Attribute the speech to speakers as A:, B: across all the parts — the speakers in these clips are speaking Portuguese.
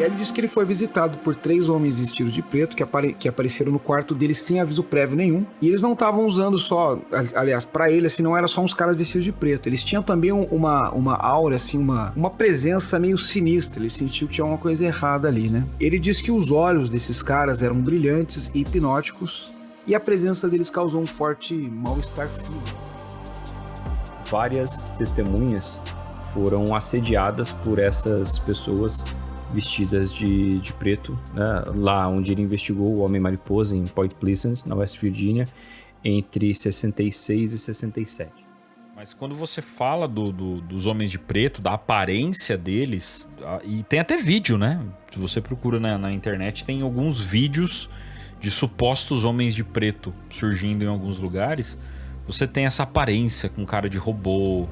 A: aí ele disse que ele foi visitado por 3 homens vestidos de preto que apareceram no quarto dele sem aviso prévio nenhum. E eles não estavam usando só, aliás, pra ele, assim, não era só uns caras vestidos de preto. Eles tinham também uma aura, assim, uma presença meio sinistra. Ele sentiu que tinha alguma coisa errada ali, né? Ele disse que os olhos desses caras eram brilhantes e hipnóticos e a presença deles causou um forte mal-estar físico.
B: Várias testemunhas foram assediadas por essas pessoas vestidas de preto, né? Lá onde ele investigou o Homem-Mariposa, em Point Pleasant, na West Virginia, entre 66 e 67.
C: Mas quando você fala dos homens de preto, da aparência deles, e tem até vídeo, né? Se você procura na internet, tem alguns vídeos de supostos homens de preto surgindo em alguns lugares. Você tem essa aparência com cara de robô,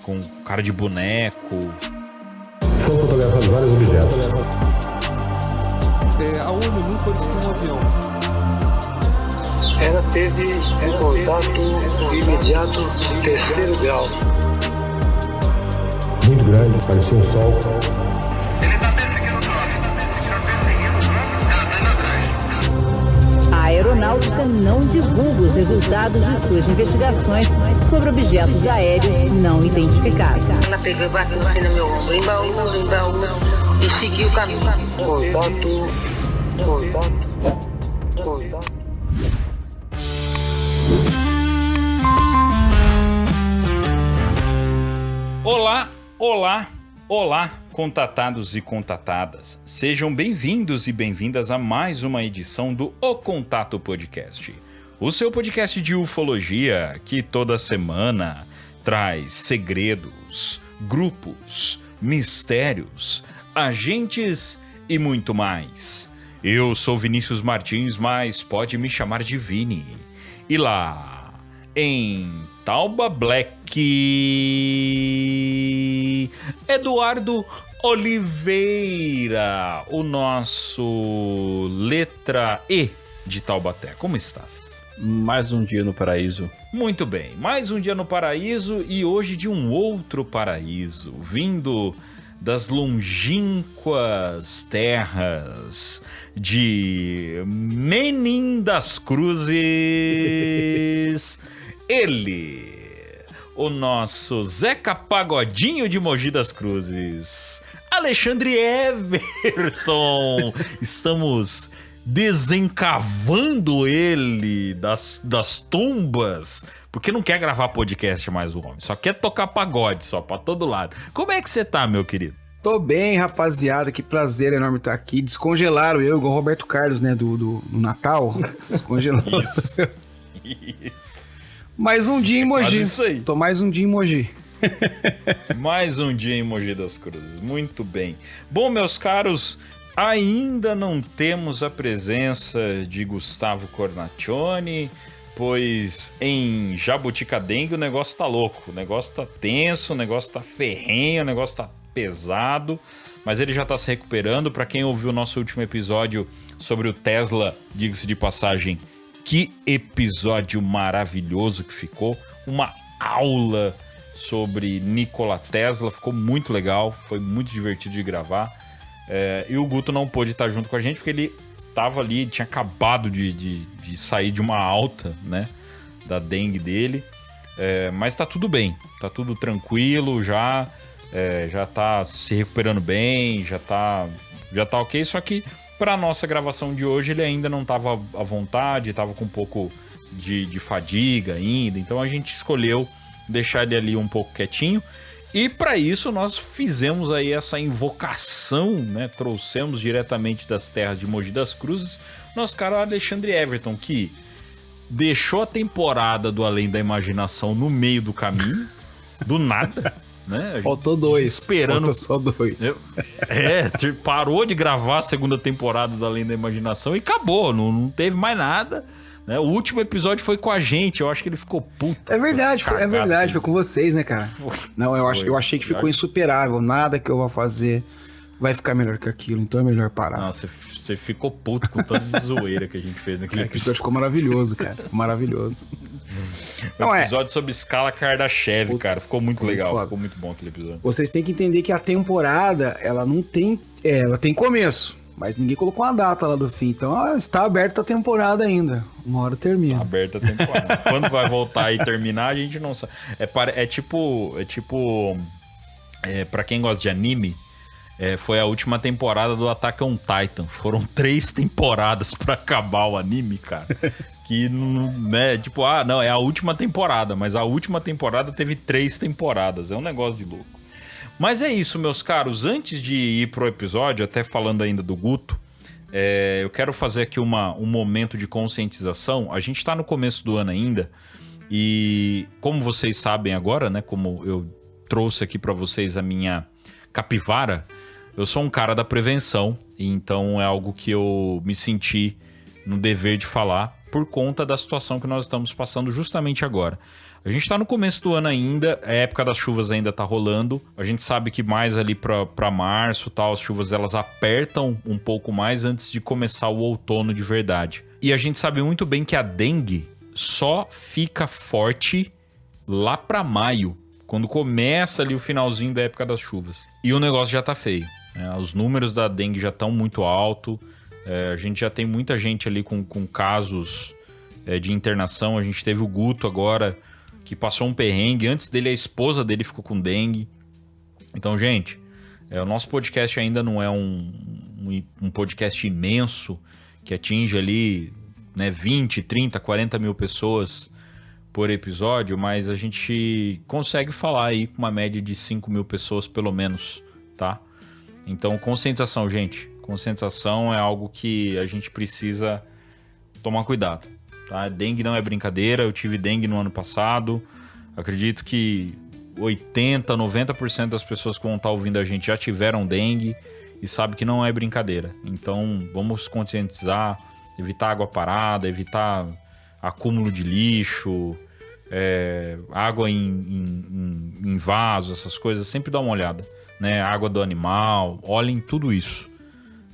C: com cara de boneco.
D: Foram fotografados vários objetos.
E: A ONU nunca parecia um avião.
F: Ela teve um contato imediato de 3º grau.
D: Muito grande, parecia um sol.
G: Ele está perseguindo o drone, ela está indo atrás.
H: A aeronáutica não divulga os resultados de suas investigações sobre objetos aéreos não identificados.
I: Ela pegou e bateu assim no meu ombro, embaú, e seguiu o caminho.
F: Contato.
C: Olá, contatados e contatadas. Sejam bem-vindos e bem-vindas a mais uma edição do O Contato Podcast. O seu podcast de ufologia que toda semana traz segredos, grupos, mistérios, agentes e muito mais. Eu sou Vinícius Martins, mas pode me chamar de Vini. E lá, em Tauba Black, Eduardo Oliveira, o nosso letra E de Taubaté. Como estás?
B: Mais um dia no paraíso.
C: Muito bem, mais um dia no paraíso e hoje de um outro paraíso, vindo das longínquas terras de Menin das Cruzes, ele, o nosso Zeca Pagodinho de Mogi das Cruzes, Alexandre Everton. Estamos desencavando ele das tumbas, porque não quer gravar podcast mais o homem, só quer tocar pagode, só pra todo lado. Como é que você tá, meu querido?
A: Tô bem, rapaziada, que prazer enorme estar aqui. Descongelaram eu, igual o Roberto Carlos, né, do Natal. Descongelaram.
C: Isso.
A: Mais um dia em Mogi.
C: Isso aí.
A: Tô mais um dia em Mogi.
C: Mais um dia em Mogi das Cruzes. Muito bem. Bom, meus caros, ainda não temos a presença de Gustavo Cornacchione, pois em Jabuticadengue o negócio tá louco. O negócio tá tenso, o negócio tá ferrenho, o negócio tá pesado, mas ele já tá se recuperando. Para quem ouviu o nosso último episódio sobre o Tesla, diga-se de passagem, que episódio maravilhoso que ficou. Uma aula sobre Nikola Tesla, ficou muito legal, foi muito divertido de gravar. E o Guto não pôde estar junto com a gente porque ele tava ali, tinha acabado de sair de uma alta, né, da dengue dele. Mas tá tudo bem, tá tudo tranquilo, já tá se recuperando bem, já tá ok, só que para nossa gravação de hoje ele ainda não estava à vontade, estava com um pouco de fadiga ainda, então a gente escolheu deixar ele ali um pouco quietinho. E para isso nós fizemos aí essa invocação, né? Trouxemos diretamente das terras de Mogi das Cruzes nosso cara Alexandre Everton, que deixou a temporada do Além da Imaginação no meio do caminho, do nada. Né?
A: Faltou 2.
C: Esperando.
A: Faltou só 2.
C: Parou de gravar a segunda temporada do Além da Imaginação e acabou, não teve mais nada. Né? O último episódio foi com a gente, eu acho que ele ficou puto.
A: É verdade, foi com vocês, né, cara? Não, eu achei que ficou insuperável, nada que eu vou fazer vai ficar melhor que aquilo, então é melhor parar.
C: Nossa, você ficou puto com tanto de zoeira que a gente fez naquele
A: O episódio ficou maravilhoso, cara. Ficou maravilhoso.
C: O episódio sobre escala Kardashev, cara. Ficou muito legal. Ficou muito bom aquele episódio.
A: Vocês têm que entender que a temporada, ela não tem... ela tem começo, mas ninguém colocou uma data lá do fim. Então, está aberta a temporada ainda. Uma hora termina.
C: Tá aberta a temporada. Quando vai voltar e terminar, a gente não sabe. É tipo... pra quem gosta de anime... foi a última temporada do Attack on Titan. Foram 3 temporadas pra acabar o anime, cara. Que, né, tipo, não, é a última temporada. Mas a última temporada teve 3 temporadas. É um negócio de louco. Mas é isso, meus caros. Antes de ir pro episódio, até falando ainda do Guto, eu quero fazer aqui um momento de conscientização. A gente tá no começo do ano ainda. E como vocês sabem agora, né, como eu trouxe aqui pra vocês a minha capivara... Eu sou um cara da prevenção, então é algo que eu me senti no dever de falar por conta da situação que nós estamos passando justamente agora. A gente tá no começo do ano ainda, a época das chuvas ainda tá rolando. A gente sabe que mais ali pra março, tal, as chuvas elas apertam um pouco mais antes de começar o outono de verdade. E a gente sabe muito bem que a dengue só fica forte lá pra maio, quando começa ali o finalzinho da época das chuvas. E o negócio já tá feio. Os números da dengue já estão muito altos. A gente já tem muita gente ali com casos de internação. A gente teve o Guto agora, que passou um perrengue. Antes dele, a esposa dele ficou com dengue. Então, gente, o nosso podcast ainda não é um podcast imenso, que atinge ali, né, 20, 30, 40 mil pessoas por episódio, mas a gente consegue falar aí com uma média de 5 mil pessoas pelo menos, tá? Então, conscientização, gente. Conscientização é algo que a gente precisa tomar cuidado, tá? Dengue não é brincadeira. Eu tive dengue no ano passado. Acredito que 80, 90% das pessoas que vão estar ouvindo a gente já tiveram dengue e sabe que não é brincadeira. Então, vamos conscientizar, evitar água parada, evitar acúmulo de lixo, água em vaso, essas coisas. Sempre dá uma olhada. Né, água do animal, olhem tudo isso,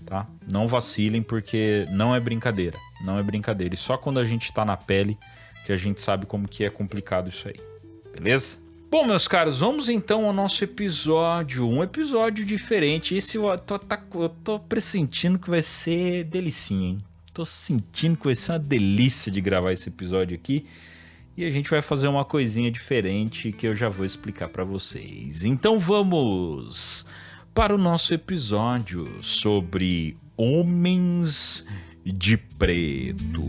C: tá? Não vacilem porque não é brincadeira, não é brincadeira. E só quando a gente tá na pele que a gente sabe como que é complicado isso aí, beleza? Bom, meus caros, vamos então ao nosso episódio, um episódio diferente. Esse eu tô pressentindo que vai ser delicinha, hein? Tô sentindo que vai ser uma delícia de gravar esse episódio aqui. E a gente vai fazer uma coisinha diferente que eu já vou explicar para vocês. Então vamos para o nosso episódio sobre Homens de Preto.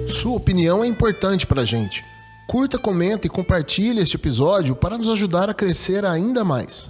J: Sua opinião é importante pra gente. Curta, comenta e compartilhe este episódio para nos ajudar a crescer ainda mais.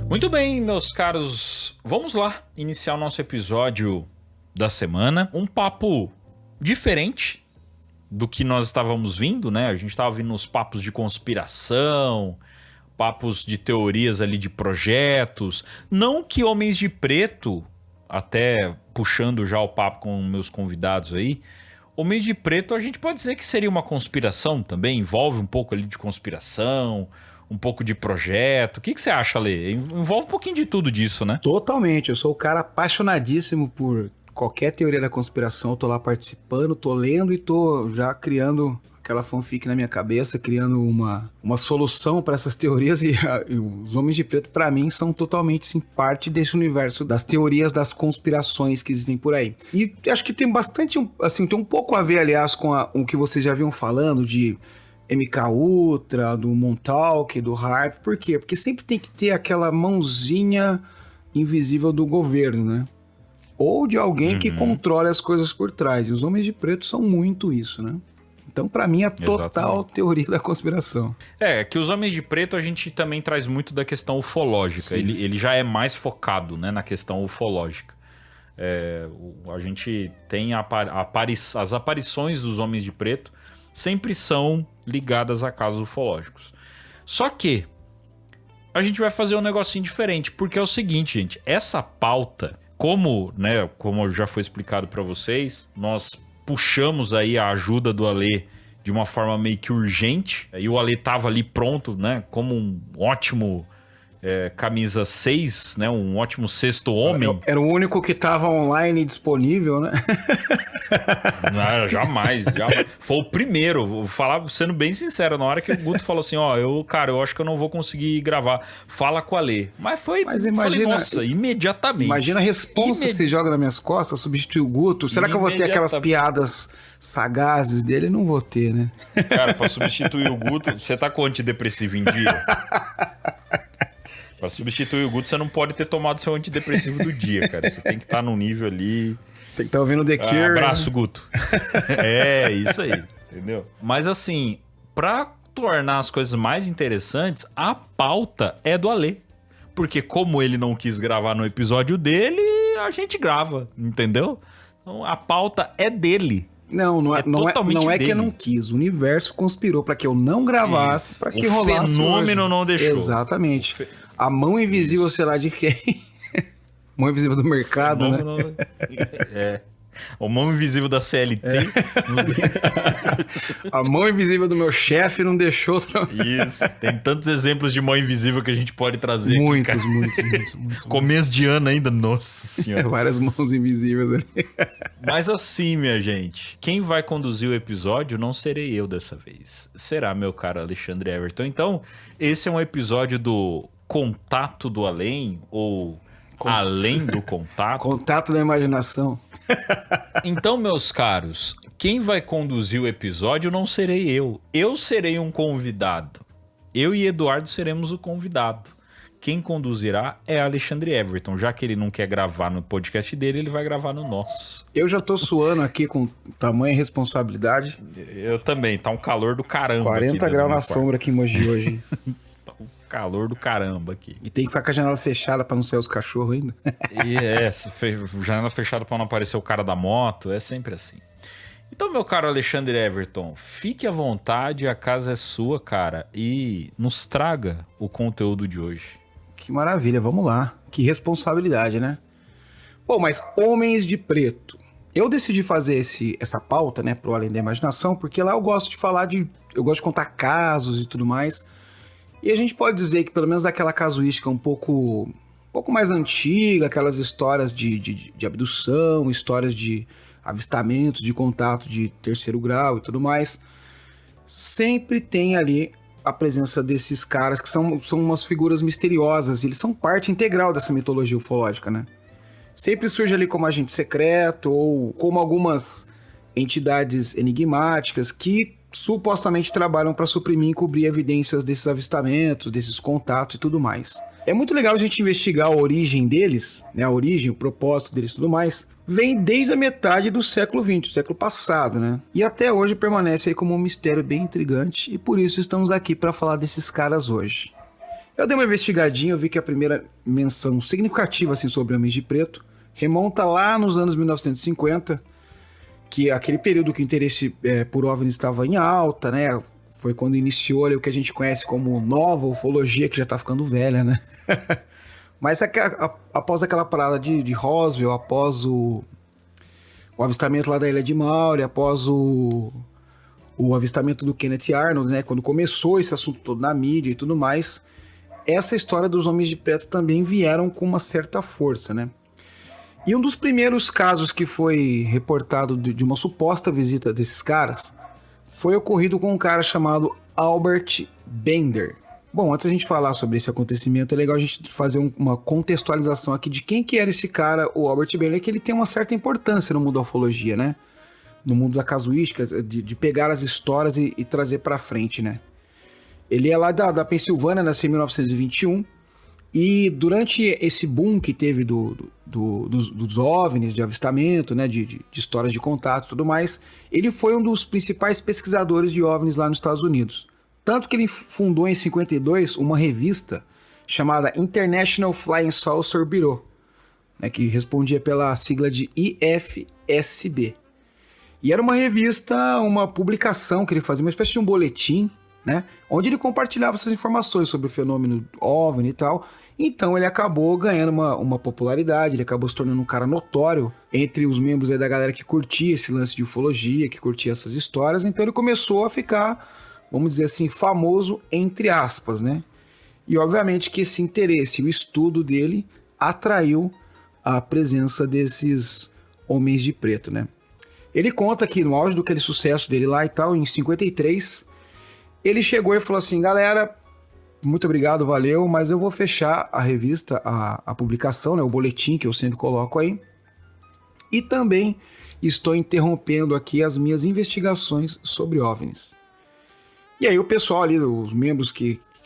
C: Muito bem, meus caros, vamos lá iniciar o nosso episódio da semana. Um papo diferente do que nós estávamos vindo, né? A gente estava vindo nos papos de conspiração, papos de teorias ali de projetos. Não que Homens de Preto, até puxando já o papo com meus convidados aí, Homens de Preto a gente pode dizer que seria uma conspiração também, envolve um pouco ali de conspiração, um pouco de projeto. O que você acha, Lê? Envolve um pouquinho de tudo disso, né?
A: Totalmente. Eu sou o cara apaixonadíssimo por qualquer teoria da conspiração. Eu tô lá participando, tô lendo e tô já criando aquela fanfic na minha cabeça, criando uma solução para essas teorias. E os Homens de Preto, para mim, são totalmente sim, parte desse universo das teorias das conspirações que existem por aí. E acho que tem bastante, assim, tem um pouco a ver, aliás, com o que vocês já vinham falando de MK Ultra, do Montauk, do Harp. Por quê? Porque sempre tem que ter aquela mãozinha invisível do governo, né? Ou de alguém que controle as coisas por trás. E os Homens de Preto são muito isso, né? Então, pra mim, é total
C: Exatamente.
A: teoria da conspiração.
C: É, que os Homens de Preto a gente também traz muito da questão ufológica. Ele já é mais focado, né, na questão ufológica. A gente tem as aparições dos Homens de Preto sempre são ligadas a casos ufológicos. Só que a gente vai fazer um negocinho diferente, porque é o seguinte, gente, essa pauta, como já foi explicado para vocês, nós puxamos aí a ajuda do Alê de uma forma meio que urgente, e o Alê tava ali pronto, né, como um ótimo camisa 6, né, um ótimo sexto homem.
A: Era o único que tava online disponível, né?
C: Não, jamais. Foi o primeiro, vou falar, sendo bem sincero, na hora que o Guto falou assim, eu acho que eu não vou conseguir gravar, fala com a Lê. Mas imagina, falei, nossa, imediatamente.
A: Imagina a responsa que você joga nas minhas costas, substituir o Guto. Será que eu vou ter aquelas piadas sagazes dele? Não vou ter, né?
C: Cara, pra substituir o Guto, você tá com antidepressivo em dia? Pra substituir o Guto, você não pode ter tomado seu antidepressivo do dia, cara. Você tem que estar num nível ali...
A: Tem que estar ouvindo The Cure.
C: Abraço, Guto. Isso aí, entendeu? Mas assim, pra tornar as coisas mais interessantes, a pauta é do Alê. Porque como ele não quis gravar no episódio dele, a gente grava, entendeu? Então a pauta é dele.
A: Não é que eu não quis. O universo conspirou para que eu não gravasse, para que rolasse.
C: O fenômeno não deixou.
A: Exatamente. A mão invisível, sei lá de quem. Mão invisível do mercado, né?
C: O mão invisível da CLT.
A: A mão invisível do meu chefe não deixou.
C: Isso. Tem tantos exemplos de mão invisível que a gente pode trazer
A: muitos,
C: aqui,
A: muitos.
C: Começo de ano ainda, nossa senhora.
A: Várias mãos invisíveis ali.
C: Mas assim, minha gente, quem vai conduzir o episódio não serei eu dessa vez. Será meu caro Alexandre Everton. Então, esse é um episódio do Contato do Além, ou Além do Contato.
A: Contato da imaginação.
C: Então, meus caros, quem vai conduzir o episódio não serei eu. Eu serei um convidado. Eu e Eduardo seremos o convidado. Quem conduzirá é Alexandre Everton. Já que ele não quer gravar no podcast dele, ele vai gravar no nosso.
A: Eu já tô suando aqui com tamanha responsabilidade.
C: Eu também, tá um calor do caramba.
A: 40 graus na sombra aqui em Mogi hoje.
C: Calor do caramba aqui.
A: E tem que ficar com a janela fechada pra não sair os cachorros ainda.
C: Janela fechada pra não aparecer o cara da moto, é sempre assim. Então, meu caro Alexandre Everton, fique à vontade, a casa é sua, cara, e nos traga o conteúdo de hoje.
A: Que maravilha, vamos lá. Que responsabilidade, né? Bom, mas Homens de Preto. Eu decidi fazer essa pauta, né, pro Além da Imaginação, porque lá eu gosto de falar eu gosto de contar casos e tudo mais. E a gente pode dizer que pelo menos aquela casuística um pouco mais antiga, aquelas histórias de abdução, histórias de avistamentos, de contato de terceiro grau e tudo mais, sempre tem ali a presença desses caras que são umas figuras misteriosas, eles são parte integral dessa mitologia ufológica, né? Sempre surge ali como agente secreto ou como algumas entidades enigmáticas que supostamente trabalham para suprimir e cobrir evidências desses avistamentos, desses contatos e tudo mais. É muito legal a gente investigar a origem deles, né? A origem, o propósito deles e tudo mais, vem desde a metade do século XX, do século passado, né? E até hoje permanece aí como um mistério bem intrigante e por isso estamos aqui para falar desses caras hoje. Eu dei uma investigadinha, eu vi que a primeira menção significativa assim, sobre Homens de Preto remonta lá nos anos 1950, que é aquele período que o interesse por OVNIs estava em alta, né? Foi quando iniciou ali, o que a gente conhece como nova ufologia, que já tá ficando velha, né? Mas após aquela parada de Roswell, após o avistamento lá da Ilha de Maui, após o avistamento do Kenneth Arnold, né? Quando começou esse assunto todo na mídia e tudo mais, essa história dos Homens de Preto também vieram com uma certa força, né? E um dos primeiros casos que foi reportado de uma suposta visita desses caras foi ocorrido com um cara chamado Albert Bender. Bom, antes da gente falar sobre esse acontecimento, é legal a gente fazer uma contextualização aqui de quem que era esse cara, o Albert Bender, que ele tem uma certa importância no mundo da ufologia, né? No mundo da casuística, de pegar as histórias e trazer pra frente, né? Ele é lá da Pensilvânia, nasceu em 1921, E durante esse boom que teve dos OVNIs, de avistamento, né, de histórias de contato e tudo mais, ele foi um dos principais pesquisadores de OVNIs lá nos Estados Unidos. Tanto que ele fundou em 52 uma revista chamada International Flying Saucer Bureau, né, que respondia pela sigla de IFSB. E era uma revista, uma publicação que ele fazia, uma espécie de um boletim, né, onde ele compartilhava essas informações sobre o fenômeno OVNI e tal. Então ele acabou ganhando uma popularidade, ele acabou se tornando um cara notório entre os membros aí da galera que curtia esse lance de ufologia, que curtia essas histórias. Então ele começou a ficar, vamos dizer assim, famoso entre aspas, né? E obviamente que esse interesse, o estudo dele, atraiu a presença desses homens de preto, né? Ele conta que no auge do aquele sucesso dele lá e tal, em 53, ele chegou e falou assim: galera, muito obrigado, valeu, mas eu vou fechar a revista, a publicação, né, o boletim que eu sempre coloco aí, e também estou interrompendo aqui as minhas investigações sobre OVNIs. E aí o pessoal ali, os membros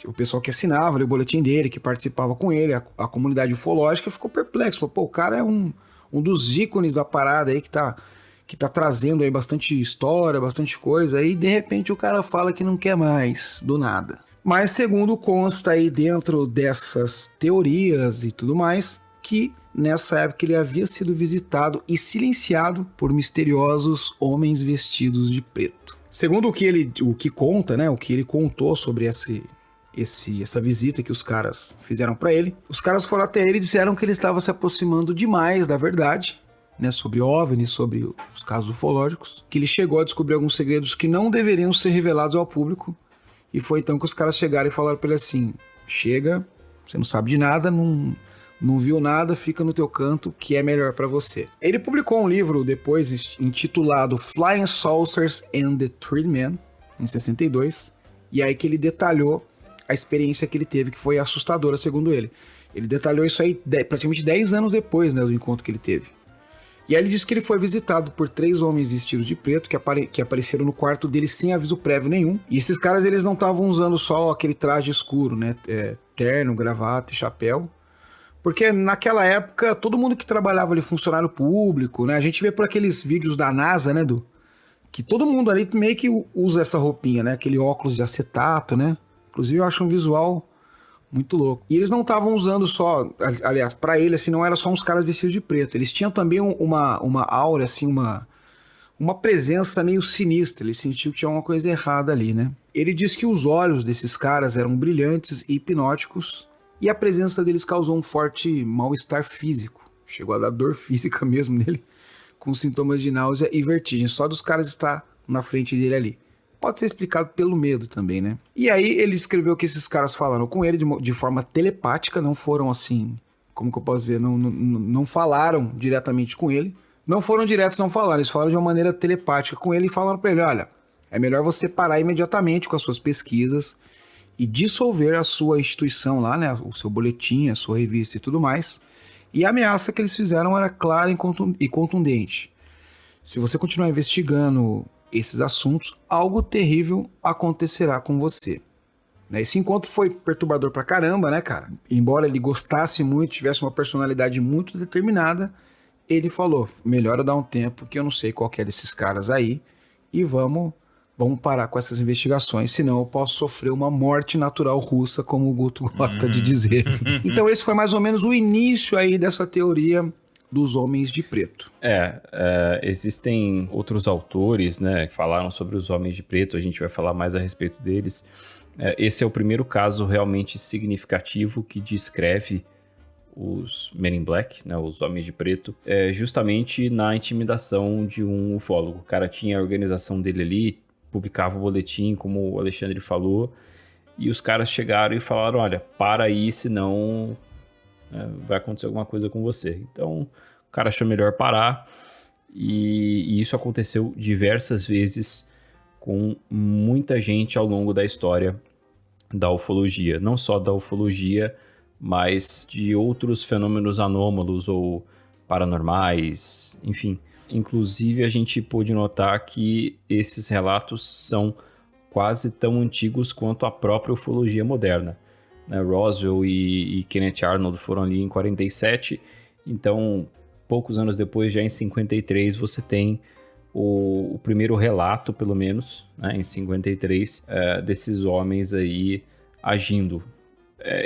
A: o pessoal que assinava ali, o boletim dele, que participava com ele, a comunidade ufológica, ficou perplexo, falou: pô, o cara é um dos ícones da parada aí que tá trazendo aí bastante história, bastante coisa, aí de repente o cara fala que não quer mais, do nada. Mas segundo consta aí dentro dessas teorias e tudo mais, que nessa época ele havia sido visitado e silenciado por misteriosos homens vestidos de preto. Segundo o que conta, né, o que ele contou sobre essa visita que os caras fizeram para ele, os caras foram até ele e disseram que ele estava se aproximando demais da verdade, né, sobre OVNIs, sobre os casos ufológicos, que ele chegou a descobrir alguns segredos que não deveriam ser revelados ao público, e foi então que os caras chegaram e falaram pra ele assim: chega, você não sabe de nada, não viu nada, fica no teu canto, que é melhor pra você. Ele publicou um livro depois intitulado Flying Saucers and the Three Men, em 62, e aí que ele detalhou a experiência que ele teve, que foi assustadora, segundo ele. Ele detalhou isso aí praticamente 10 anos depois, né, do encontro que ele teve. E aí ele disse que ele foi visitado por 3 homens vestidos de preto que apareceram no quarto dele sem aviso prévio nenhum. E esses caras, eles não estavam usando só aquele traje escuro, né? Terno, gravata e chapéu. Porque naquela época, todo mundo que trabalhava ali, funcionário público, né? A gente vê por aqueles vídeos da NASA, né, que todo mundo ali meio que usa essa roupinha, né? Aquele óculos de acetato, né? Inclusive eu acho um visual muito louco. E eles não estavam usando só, aliás, pra ele, assim, não era só uns caras vestidos de preto. Eles tinham também uma aura, assim, uma presença meio sinistra. Ele sentiu que tinha uma coisa errada ali, né? Ele disse que os olhos desses caras eram brilhantes e hipnóticos, e a presença deles causou um forte mal-estar físico. Chegou a dar dor física mesmo nele, com sintomas de náusea e vertigem, só dos caras estar na frente dele ali. Pode ser explicado pelo medo também, né? E aí ele escreveu que esses caras falaram com ele de forma telepática, não foram assim, como que eu posso dizer, não falaram diretamente com ele. Não foram diretos, não falaram, eles falaram de uma maneira telepática com ele e falaram pra ele: olha, é melhor você parar imediatamente com as suas pesquisas e dissolver a sua instituição lá, né? O seu boletim, a sua revista e tudo mais. E a ameaça que eles fizeram era clara e contundente. Se você continuar investigando esses assuntos, algo terrível acontecerá com você. Esse encontro foi perturbador pra caramba, né, cara? Embora ele gostasse muito, tivesse uma personalidade muito determinada, ele falou: melhor eu dar um tempo, que eu não sei qual que é desses caras aí, e vamos parar com essas investigações, senão eu posso sofrer uma morte natural russa, como o Guto gosta de dizer. Então esse foi mais ou menos o início aí dessa teoria dos homens de preto.
B: Existem outros autores, né, que falaram sobre os homens de preto, a gente vai falar mais a respeito deles. Esse é o primeiro caso realmente significativo que descreve os Men in Black, né, os homens de preto, justamente na intimidação de um ufólogo. O cara tinha a organização dele ali, publicava o boletim, como o Alexandre falou, e os caras chegaram e falaram: olha, para aí, senão vai acontecer alguma coisa com você. Então o cara achou melhor parar, e isso aconteceu diversas vezes com muita gente ao longo da história da ufologia. Não só da ufologia, mas de outros fenômenos anômalos ou paranormais, enfim. Inclusive a gente pôde notar que esses relatos são quase tão antigos quanto a própria ufologia moderna. né? Roswell e Kenneth Arnold foram ali em 47, então poucos anos depois, já em 53, você tem o primeiro relato, pelo menos, né, em 53, desses homens aí agindo.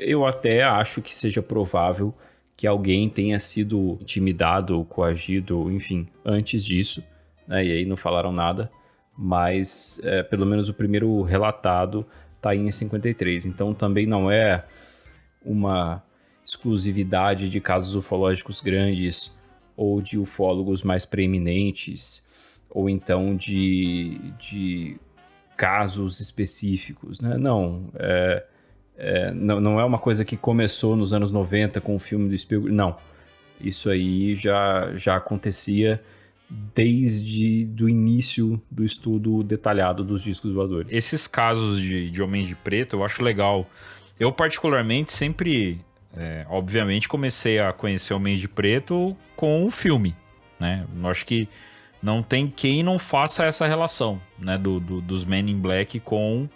B: Eu até acho que seja provável que alguém tenha sido intimidado, coagido, enfim, antes disso, né, e aí não falaram nada, mas pelo menos o primeiro relatado está aí em 53. Então também não é uma exclusividade de casos ufológicos grandes ou de ufólogos mais preeminentes, ou então de casos específicos, né? Não é uma coisa que começou nos anos 90 com o filme do Spielberg. Não, isso aí já acontecia desde o início do estudo detalhado dos discos voadores.
C: Esses casos de Homens de Preto eu acho legal. Eu particularmente sempre, obviamente, comecei a conhecer Homens de Preto com o filme, né? Eu acho que não tem quem não faça essa relação, né, dos Men in Black com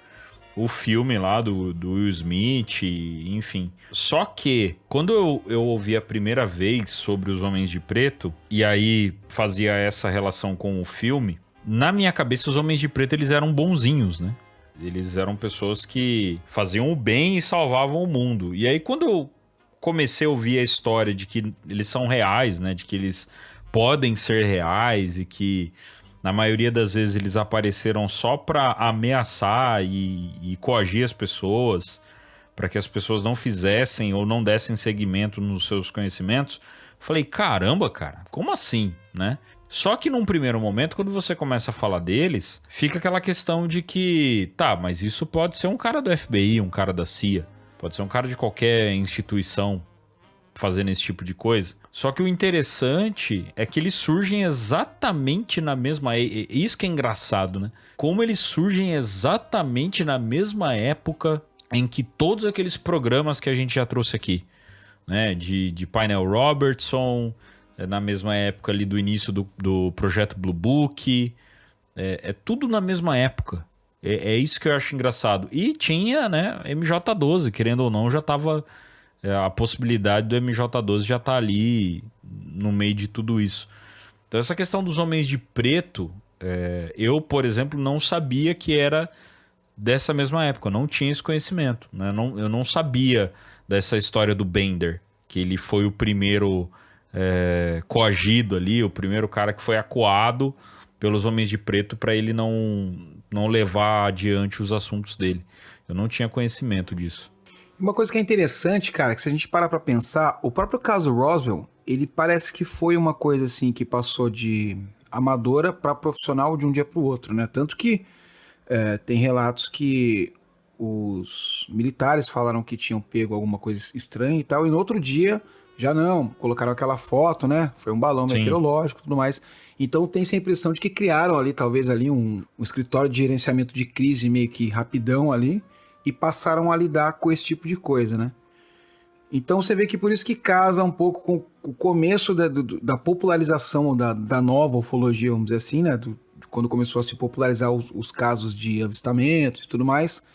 C: o filme lá do Will Smith, enfim. Só que, quando eu ouvi a primeira vez sobre os Homens de Preto, e aí fazia essa relação com o filme, na minha cabeça os Homens de Preto eles eram bonzinhos, né? Eles eram pessoas que faziam o bem e salvavam o mundo. E aí quando eu comecei a ouvir a história de que eles são reais, né, de que eles podem ser reais e que na maioria das vezes eles apareceram só para ameaçar e coagir as pessoas, para que as pessoas não fizessem ou não dessem seguimento nos seus conhecimentos. Falei, caramba, cara, como assim, né? Só que num primeiro momento, quando você começa a falar deles, fica aquela questão de que, tá, mas isso pode ser um cara do FBI, um cara da CIA, pode ser um cara de qualquer instituição fazendo esse tipo de coisa. Só que o interessante é que eles surgem exatamente na mesma... Isso que é engraçado, né? Como eles surgem exatamente na mesma época em que todos aqueles programas que a gente já trouxe aqui, né? De Painel Robertson, na mesma época ali do início do projeto Blue Book. É tudo na mesma época. É isso que eu acho engraçado. E tinha, né? MJ12, querendo ou não, já tava... A possibilidade do MJ12 já tá ali no meio de tudo isso. Então essa questão dos Homens de Preto, eu, por exemplo, não sabia que era dessa mesma época. Eu não tinha esse conhecimento, né? Eu não sabia dessa história do Bender, que ele foi o primeiro coagido ali, o primeiro cara que foi acuado pelos Homens de Preto para ele não levar adiante os assuntos dele. Eu não tinha conhecimento disso.
A: Uma coisa que é interessante, cara, que se a gente parar pra pensar, o próprio caso Roswell, ele parece que foi uma coisa assim que passou de amadora pra profissional de um dia pro outro, né? Tanto que tem relatos que os militares falaram que tinham pego alguma coisa estranha e tal, e no outro dia já não, colocaram aquela foto, né? Foi um balão meteorológico e tudo mais. Então tem essa impressão de que criaram ali, talvez ali um escritório de gerenciamento de crise meio que rapidão ali, e passaram a lidar com esse tipo de coisa, né? Então você vê que por isso que casa um pouco com o começo da popularização da nova ufologia, vamos dizer assim, né? Quando começou a se popularizar os casos de avistamento e tudo mais,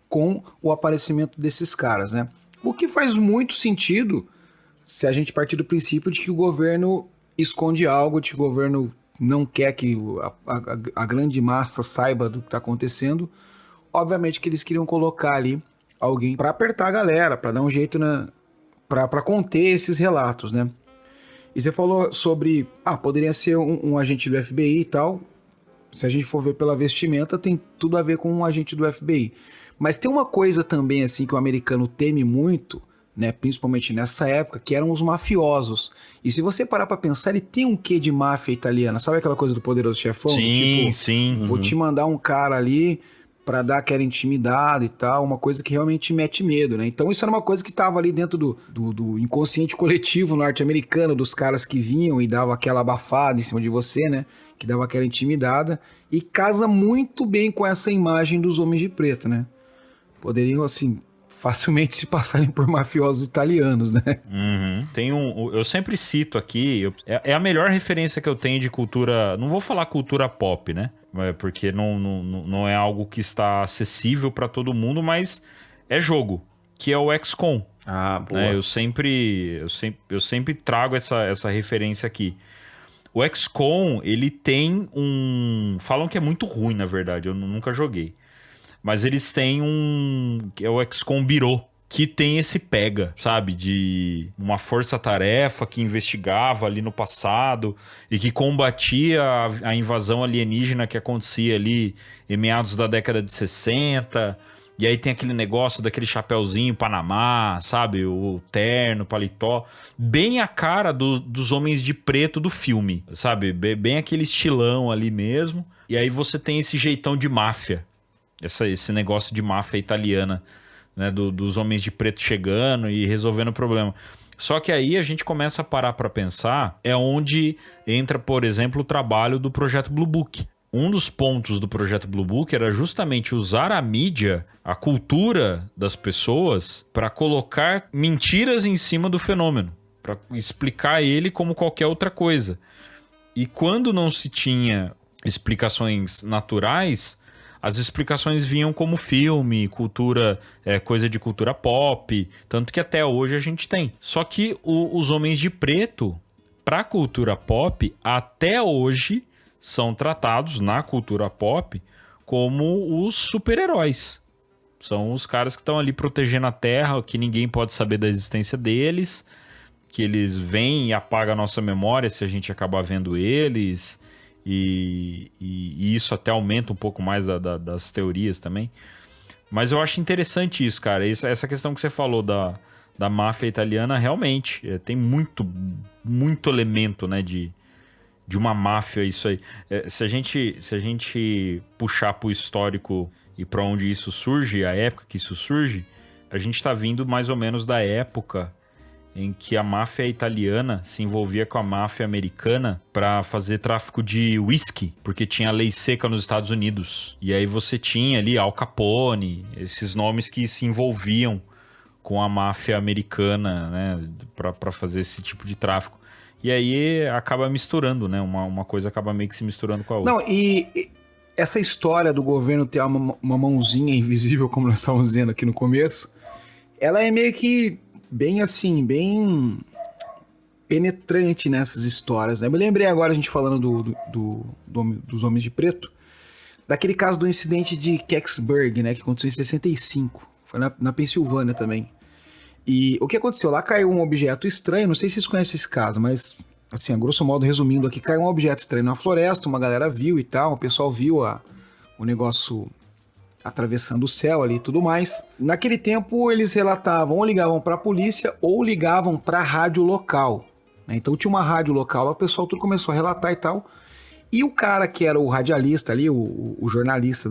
A: com o aparecimento desses caras, né? O que faz muito sentido se a gente partir do princípio de que o governo esconde algo, de que o governo não quer que a grande massa saiba do que está acontecendo. Obviamente que eles queriam colocar ali alguém para apertar a galera, para dar um jeito para conter esses relatos, né? E você falou sobre, poderia ser um agente do FBI e tal. Se a gente for ver pela vestimenta, tem tudo a ver com um agente do FBI. Mas tem uma coisa também assim que o americano teme muito, né? Principalmente nessa época, que eram os mafiosos. E se você parar para pensar, ele tem um quê de máfia italiana. Sabe aquela coisa do Poderoso Chefão?
C: Sim.
A: Vou te mandar um cara ali pra dar aquela intimidade e tal, uma coisa que realmente mete medo, né? Então isso era uma coisa que tava ali dentro do inconsciente coletivo norte-americano, dos caras que vinham e davam aquela abafada em cima de você, né? Que dava aquela intimidada, e casa muito bem com essa imagem dos Homens de Preto, né? Poderiam, assim, facilmente se passarem por mafiosos italianos, né?
C: Uhum. Eu sempre cito aqui, é a melhor referência que eu tenho de cultura, não vou falar cultura pop, né? Porque não é algo que está acessível para todo mundo, mas é jogo. que é o XCOM.
B: Ah, boa.
C: Né? Eu sempre trago essa referência aqui. O XCOM, ele tem falam que é muito ruim, na verdade, eu nunca joguei. Mas eles têm que é o XCOM Bureau, que tem esse pega, sabe? De uma força-tarefa que investigava ali no passado e que combatia a invasão alienígena que acontecia ali em meados da década de 60. E aí tem aquele negócio daquele chapéuzinho Panamá, sabe? O terno, paletó. Bem a cara dos homens de preto do filme, sabe? Bem aquele estilão ali mesmo. E aí você tem esse jeitão de máfia. Esse negócio de máfia italiana, né? Dos homens de preto chegando e resolvendo o problema. Só que aí a gente começa a parar para pensar, é onde entra, por exemplo, o trabalho do Projeto Blue Book. Um dos pontos do Projeto Blue Book era justamente usar a mídia, a cultura das pessoas, para colocar mentiras em cima do fenômeno, para explicar ele como qualquer outra coisa. E quando não se tinha explicações naturais, as explicações vinham como filme, cultura, coisa de cultura pop, tanto que até hoje a gente tem. Só que os homens de preto, para a cultura pop, até hoje são tratados na cultura pop como os super-heróis. São os caras que estão ali protegendo a Terra, que ninguém pode saber da existência deles, que eles vêm e apagam a nossa memória se a gente acabar vendo eles, e isso até aumenta um pouco mais das teorias também. Mas eu acho interessante isso, cara. Essa questão que você falou da máfia italiana, realmente, tem muito elemento, né, de uma máfia, isso aí. Se a gente puxar pro histórico e para onde isso surge, a época que isso surge, a gente está vindo mais ou menos da época em que a máfia italiana se envolvia com a máfia americana para fazer tráfico de whisky, porque tinha lei seca nos Estados Unidos. E aí você tinha ali Al Capone, esses nomes que se envolviam com a máfia americana, né, para fazer esse tipo de tráfico. E aí acaba misturando, né? Uma coisa acaba meio que se misturando com a outra.
A: Não, e essa história do governo ter uma mãozinha invisível, como nós estávamos dizendo aqui no começo, ela é meio que bem assim, bem penetrante nessas histórias, né? Eu me lembrei agora, a gente falando dos Homens de Preto, daquele caso do incidente de Kecksburg, né? Que aconteceu em 65. Foi na Pensilvânia também. E o que aconteceu? Lá caiu um objeto estranho, não sei se vocês conhecem esse caso, mas, assim, a grosso modo, resumindo aqui, caiu um objeto estranho na floresta, uma galera viu e tal, o pessoal viu o negócio atravessando o céu ali e tudo mais. Naquele tempo, eles relatavam, ou ligavam pra polícia, ou ligavam pra rádio local, né? Então tinha uma rádio local, lá o pessoal tudo começou a relatar e tal, e o cara que era o radialista ali, o jornalista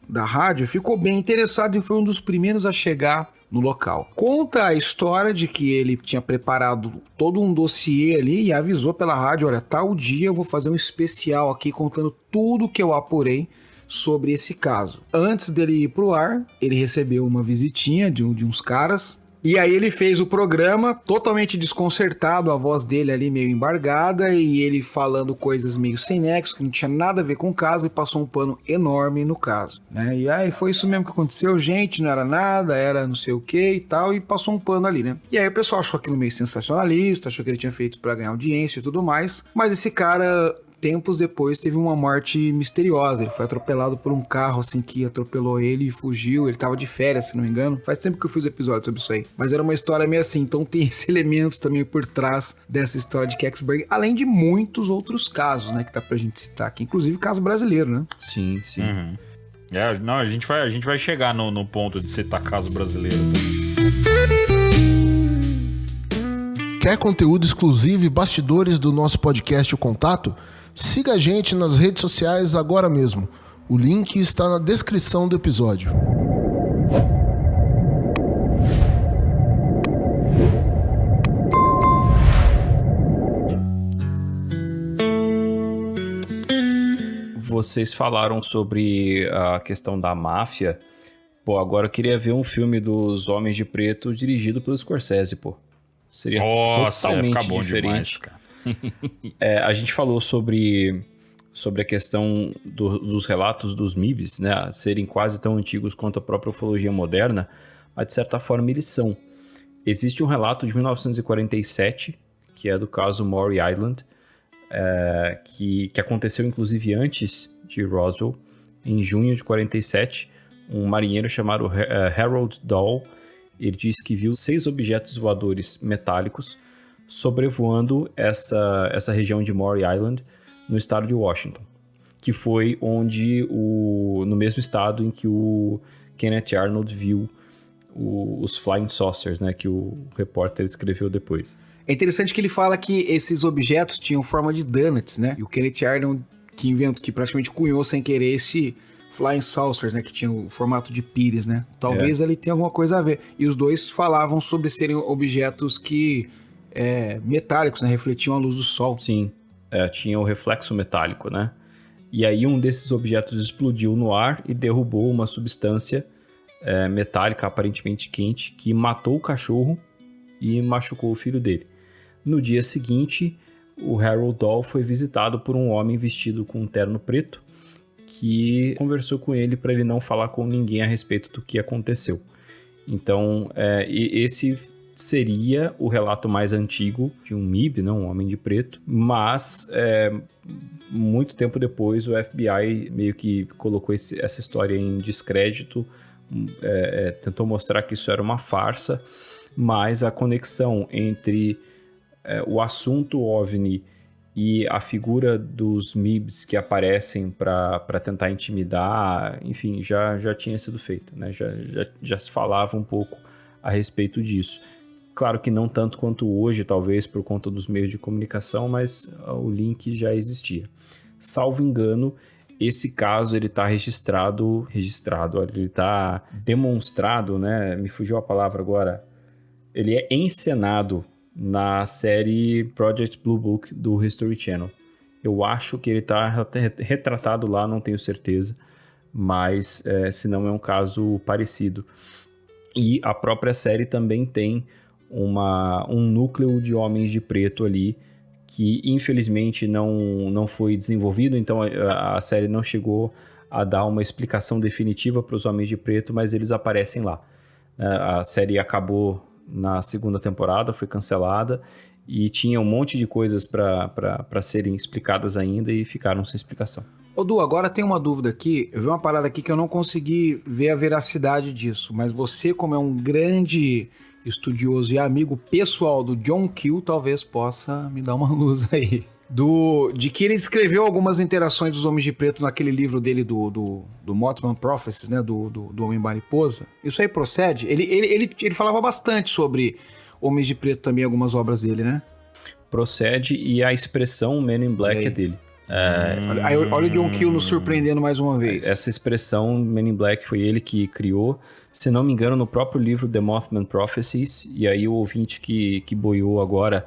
A: da rádio, ficou bem interessado e foi um dos primeiros a chegar no local. Conta a história de que ele tinha preparado todo um dossiê ali e avisou pela rádio, olha, tal dia eu vou fazer um especial aqui contando tudo que eu apurei sobre esse caso. Antes dele ir pro ar, ele recebeu uma visitinha de uns caras. E aí ele fez o programa totalmente desconcertado, a voz dele ali meio embargada e ele falando coisas meio sem nexo, que não tinha nada a ver com o caso, e passou um pano enorme no caso, né? E aí foi isso mesmo que aconteceu, gente, não era nada, era não sei o que e tal, e passou um pano ali, né? E aí o pessoal achou aquilo meio sensacionalista, achou que ele tinha feito pra ganhar audiência e tudo mais, mas esse cara, tempos depois, teve uma morte misteriosa. Ele foi atropelado por um carro, assim, que atropelou ele e fugiu. Ele tava de férias, se não me engano. Faz tempo que eu fiz episódio sobre isso aí. Mas era uma história meio assim. Então tem esse elemento também por trás dessa história de Kecksburg. Além de muitos outros casos, né? Que dá pra gente citar aqui. Inclusive caso brasileiro, né?
B: Sim, sim.
C: Uhum. Não, a gente vai chegar no ponto de citar caso brasileiro.
J: Quer conteúdo exclusivo e bastidores do nosso podcast O Contato? Siga a gente nas redes sociais agora mesmo. O link está na descrição do episódio.
B: Vocês falaram sobre a questão da máfia. Pô, agora eu queria ver um filme dos Homens de Preto dirigido pelo Scorsese, pô. Seria totalmente
C: ia ficar bom
B: diferente.
C: Demais, cara.
B: A gente falou sobre a questão dos relatos dos MIBs, né, serem quase tão antigos quanto a própria ufologia moderna, de certa forma eles são. Existe um relato de 1947, que é do caso Maury Island, que aconteceu inclusive antes de Roswell. Em junho de 47, um marinheiro chamado Harold Dahl, ele disse que viu 6 objetos voadores metálicos sobrevoando essa região de Maury Island, no estado de Washington, que foi no mesmo estado em que o Kenneth Arnold viu os Flying Saucers, né, que o repórter escreveu depois.
A: É interessante que ele fala que esses objetos tinham forma de donuts, né? E o Kenneth Arnold que praticamente cunhou sem querer esse Flying Saucers, né? Que tinha o formato de pires, né? Talvez ali tenha alguma coisa a ver. E os dois falavam sobre serem objetos que metálicos, né? Refletiam a luz do sol.
B: Sim, tinha o reflexo metálico, né? E aí um desses objetos explodiu no ar e derrubou uma substância metálica aparentemente quente que matou o cachorro e machucou o filho dele. No dia seguinte, o Harold Dahl foi visitado por um homem vestido com um terno preto que conversou com ele para ele não falar com ninguém a respeito do que aconteceu. Então, esse seria o relato mais antigo de um MIB, não, um homem de preto, mas muito tempo depois o FBI meio que colocou essa história em descrédito, tentou mostrar que isso era uma farsa, mas a conexão entre o assunto OVNI e a figura dos MIBs que aparecem para tentar intimidar, enfim, já tinha sido feita, né? Já se falava um pouco a respeito disso. Claro que não tanto quanto hoje, talvez por conta dos meios de comunicação, mas o link já existia. Salvo engano, esse caso ele está registrado, olha, ele está demonstrado, né? Me fugiu a palavra agora. Ele é encenado na série Project Blue Book do History Channel. Eu acho que ele está retratado lá, não tenho certeza, mas se não é um caso parecido. E a própria série também tem um núcleo de homens de preto ali, que infelizmente não foi desenvolvido, então a série não chegou a dar uma explicação definitiva para os homens de preto, mas eles aparecem lá. A série acabou na segunda temporada, foi cancelada e tinha um monte de coisas para serem explicadas ainda e ficaram sem explicação.
A: Ô Du, agora tem uma dúvida aqui, eu vi uma parada aqui que eu não consegui ver a veracidade disso, mas você, como é um grande estudioso e amigo pessoal do John Keel, talvez possa me dar uma luz aí. De que ele escreveu algumas interações dos Homens de Preto naquele livro dele do Mothman Prophecies, né, do Homem Mariposa. Isso aí procede? Ele falava bastante sobre Homens de Preto também, algumas obras dele, né?
B: Procede, e a expressão Men in Black é dele.
A: Olha o John Keel nos surpreendendo mais uma vez.
B: Essa expressão Men in Black foi ele que criou, se não me engano, no próprio livro The Mothman Prophecies. E aí o ouvinte que boiou agora,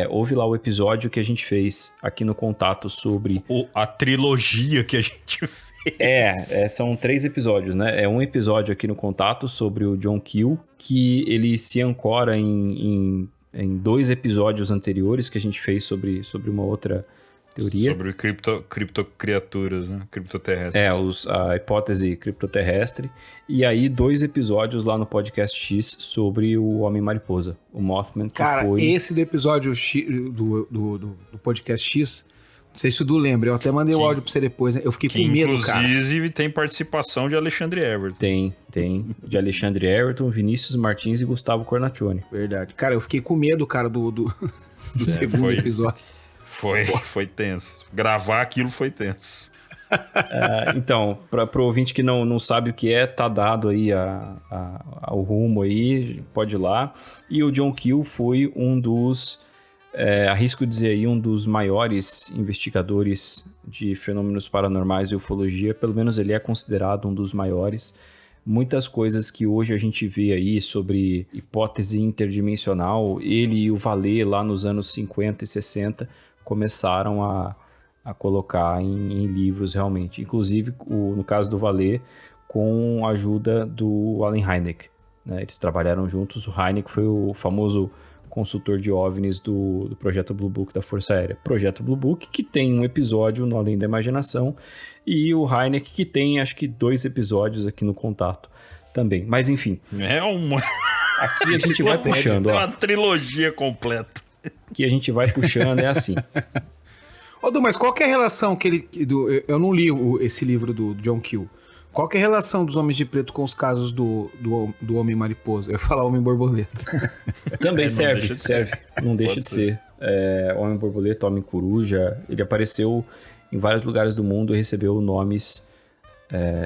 B: ouve lá o episódio que a gente fez aqui no Contato sobre...
C: A trilogia que a gente fez.
B: São 3 episódios, né? É um episódio aqui no Contato sobre o John Keel, que ele se ancora em 2 episódios anteriores que a gente fez sobre uma outra teoria.
C: Sobre criptocriaturas, né? Criptoterrestres.
B: A hipótese criptoterrestre. E aí 2 episódios lá no podcast X sobre o Homem-Mariposa, o Mothman, que
A: Cara, esse do episódio X, do podcast X, não sei se o Du lembra, eu até mandei o áudio pra você depois, né? Eu fiquei com medo, cara.
C: Inclusive tem participação de Alexandre Everton.
B: Tem. De Alexandre Everton, Vinícius Martins e Gustavo Cornaccioni.
A: Verdade. Cara, eu fiquei com medo, cara, do segundo episódio.
C: Foi tenso. Gravar aquilo foi tenso.
B: Então, para o ouvinte que não sabe o que tá dado aí ao rumo aí, pode ir lá. E o John Keel foi um dos, arrisco dizer aí, um dos maiores investigadores de fenômenos paranormais e ufologia. Pelo menos ele é considerado um dos maiores. Muitas coisas que hoje a gente vê aí sobre hipótese interdimensional, ele e o Vallée lá nos anos 50 e 60 começaram a colocar em livros realmente. Inclusive, no caso do Vallée, com a ajuda do Allen Hynek, né? Eles trabalharam juntos. O Hynek foi o famoso consultor de OVNIs do Projeto Blue Book da Força Aérea. Projeto Blue Book, que tem um episódio no Além da Imaginação, e o Hynek, que tem, acho que 2 episódios aqui no Contato. também. Mas enfim,
C: É uma...
B: aqui a gente vai puxando,
C: Tem
B: ó.
C: uma trilogia completa.
B: Aqui a gente vai puxando, é assim.
A: Ô, Du, mas qual que é a relação que ele... eu não li esse livro do John Keel. Qual que é a relação dos Homens de Preto com os casos do Homem Mariposa? Eu ia falar Homem Borboleta.
B: Também
C: não
B: serve,
C: deixa de
B: serve. Não deixa de ser. Homem Borboleta, Homem Coruja, ele apareceu em vários lugares do mundo e recebeu nomes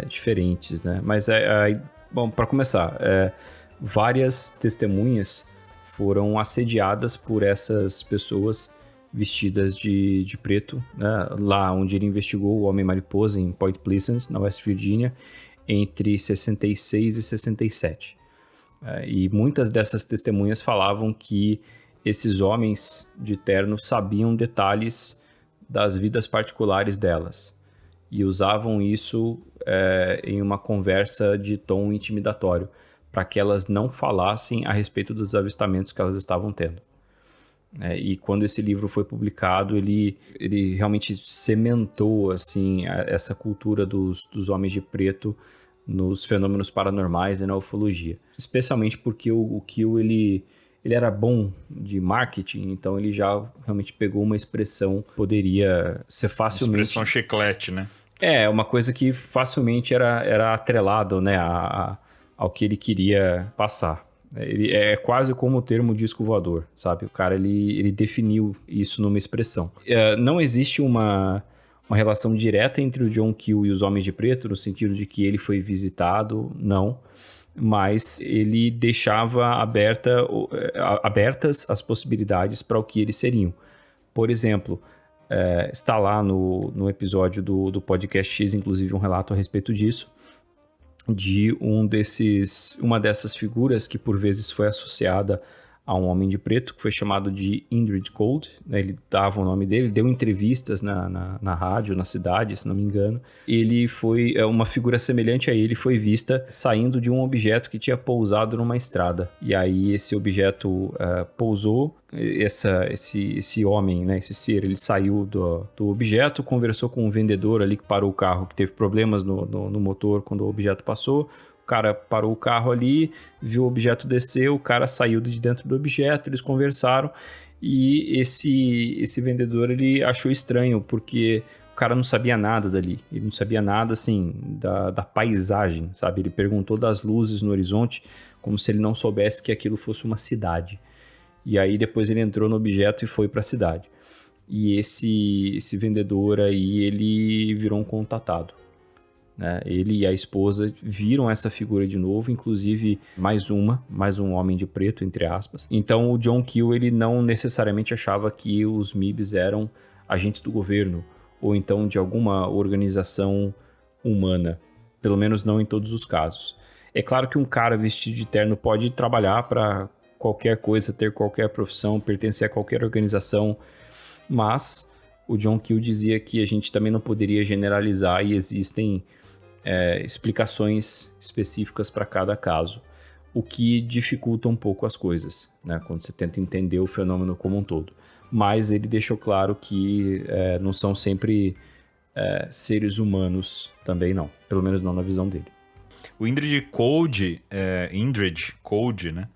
B: diferentes, né? Mas, bom, para começar, várias testemunhas foram assediadas por essas pessoas vestidas de preto, né? Lá onde ele investigou o Homem-Mariposa, em Point Pleasant, na West Virginia, entre 66 e 67. E muitas dessas testemunhas falavam que esses homens de terno sabiam detalhes das vidas particulares delas e usavam isso em uma conversa de tom intimidatório, para que elas não falassem a respeito dos avistamentos que elas estavam tendo. E quando esse livro foi publicado, ele realmente cimentou assim, essa cultura dos homens de preto nos fenômenos paranormais e na ufologia. Especialmente porque o Keel, ele era bom de marketing, então ele já realmente pegou uma expressão que poderia ser facilmente...
C: Expressão chiclete, né?
B: Uma coisa que facilmente era atrelado, né, ao que ele queria passar. Ele é quase como o termo disco voador, sabe? O cara, ele definiu isso numa expressão. Não existe uma relação direta entre o John Keel e os Homens de Preto, no sentido de que ele foi visitado, não. Mas ele deixava abertas as possibilidades para o que eles seriam. Por exemplo, está lá no episódio do Podcast X, inclusive um relato a respeito disso, de uma dessas figuras que por vezes foi associada a um homem de preto, que foi chamado de Indrid Cold, né? Ele dava o nome dele, deu entrevistas na rádio, na cidade, se não me engano. Ele foi, uma figura semelhante a ele foi vista saindo de um objeto que tinha pousado numa estrada. E aí esse objeto pousou, esse homem, né, esse ser, ele saiu do objeto, conversou com um vendedor ali que parou o carro, que teve problemas no motor quando o objeto passou. O cara parou o carro ali, viu o objeto descer, o cara saiu de dentro do objeto, eles conversaram e esse vendedor, ele achou estranho porque o cara não sabia nada dali, ele não sabia nada assim da paisagem, sabe? Ele perguntou das luzes no horizonte como se ele não soubesse que aquilo fosse uma cidade. E aí depois ele entrou no objeto e foi para a cidade. E esse vendedor aí, ele virou um contatado. Né? Ele e a esposa viram essa figura de novo, inclusive mais um homem de preto, entre aspas. Então o John Keel, ele não necessariamente achava que os MIBs eram agentes do governo ou então de alguma organização humana, pelo menos não em todos os casos. É claro que um cara vestido de terno pode trabalhar para qualquer coisa, ter qualquer profissão, pertencer a qualquer organização, mas o John Keel dizia que a gente também não poderia generalizar e existem explicações específicas para cada caso, o que dificulta um pouco as coisas, né, quando você tenta entender o fenômeno como um todo. Mas ele deixou claro que não são sempre seres humanos também não, pelo menos não na visão dele.
C: O Indrid Cold, né?